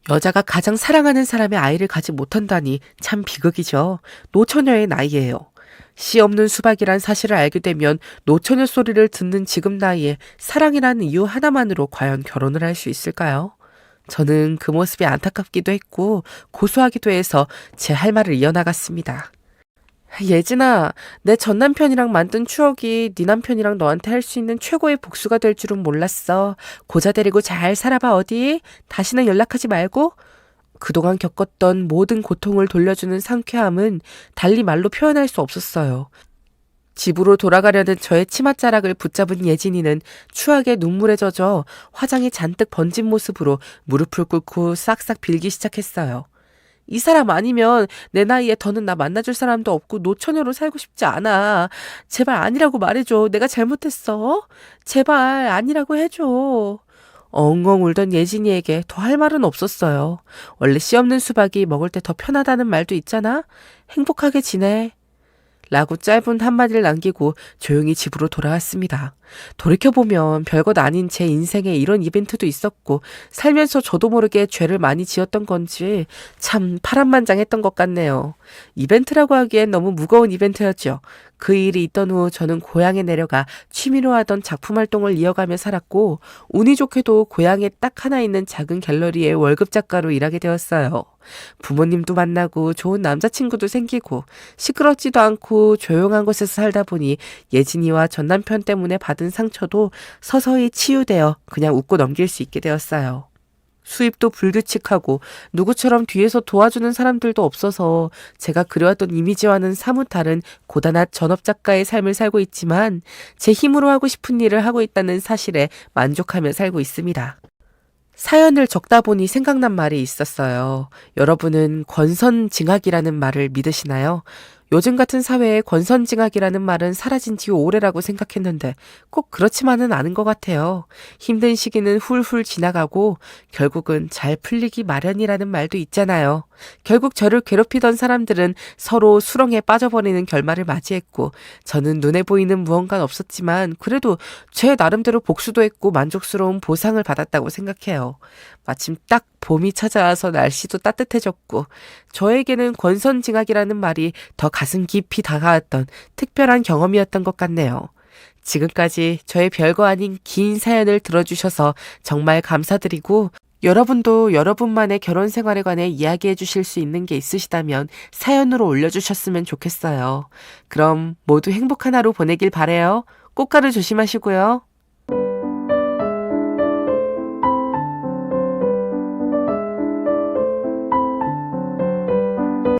여자가 가장 사랑하는 사람의 아이를 가지 못한다니 참 비극이죠. 노처녀의 나이예요. 씨 없는 수박이란 사실을 알게 되면 노처녀 소리를 듣는 지금 나이에 사랑이라는 이유 하나만으로 과연 결혼을 할 수 있을까요? 저는 그 모습이 안타깝기도 했고 고소하기도 해서 제 할 말을 이어나갔습니다. 예진아, 내 전 남편이랑 만든 추억이 네 남편이랑 너한테 할 수 있는 최고의 복수가 될 줄은 몰랐어. 고자 데리고 잘 살아봐 어디? 다시는 연락하지 말고. 그동안 겪었던 모든 고통을 돌려주는 상쾌함은 달리 말로 표현할 수 없었어요. 집으로 돌아가려는 저의 치맛자락을 붙잡은 예진이는 추하게 눈물에 젖어 화장이 잔뜩 번진 모습으로 무릎을 꿇고 싹싹 빌기 시작했어요. 이 사람 아니면 내 나이에 더는 나 만나줄 사람도 없고 노처녀로 살고 싶지 않아. 제발 아니라고 말해줘. 내가 잘못했어. 제발 아니라고 해줘. 엉엉 울던 예진이에게 더 할 말은 없었어요. 원래 씨 없는 수박이 먹을 때 더 편하다는 말도 있잖아. 행복하게 지내. 라고 짧은 한마디를 남기고 조용히 집으로 돌아왔습니다. 돌이켜보면 별것 아닌 제 인생에 이런 이벤트도 있었고 살면서 저도 모르게 죄를 많이 지었던 건지 참 파란만장했던 것 같네요. 이벤트라고 하기엔 너무 무거운 이벤트였죠. 그 일이 있던 후 저는 고향에 내려가 취미로 하던 작품 활동을 이어가며 살았고 운이 좋게도 고향에 딱 하나 있는 작은 갤러리에 월급 작가로 일하게 되었어요. 부모님도 만나고 좋은 남자친구도 생기고 시끄럽지도 않고 조용한 곳에서 살다 보니 예진이와 전 남편 때문에 받은 상처도 서서히 치유되어 그냥 웃고 넘길 수 있게 되었어요. 수입도 불규칙하고 누구처럼 뒤에서 도와주는 사람들도 없어서 제가 그려왔던 이미지와는 사뭇 다른 고단한 전업작가의 삶을 살고 있지만 제 힘으로 하고 싶은 일을 하고 있다는 사실에 만족하며 살고 있습니다. 사연을 적다 보니 생각난 말이 있었어요. 여러분은 권선징악이라는 말을 믿으시나요? 요즘 같은 사회에 권선징악이라는 말은 사라진 지 오래라고 생각했는데 꼭 그렇지만은 않은 것 같아요. 힘든 시기는 훌훌 지나가고 결국은 잘 풀리기 마련이라는 말도 있잖아요. 결국 저를 괴롭히던 사람들은 서로 수렁에 빠져버리는 결말을 맞이했고 저는 눈에 보이는 무언가는 없었지만 그래도 제 나름대로 복수도 했고 만족스러운 보상을 받았다고 생각해요. 마침 딱 봄이 찾아와서 날씨도 따뜻해졌고 저에게는 권선징악이라는 말이 더 가슴 깊이 다가왔던 특별한 경험이었던 것 같네요. 지금까지 저의 별거 아닌 긴 사연을 들어주셔서 정말 감사드리고 여러분도 여러분만의 결혼 생활에 관해 이야기해 주실 수 있는 게 있으시다면 사연으로 올려주셨으면 좋겠어요. 그럼 모두 행복한 하루 보내길 바래요. 꽃가루 조심하시고요.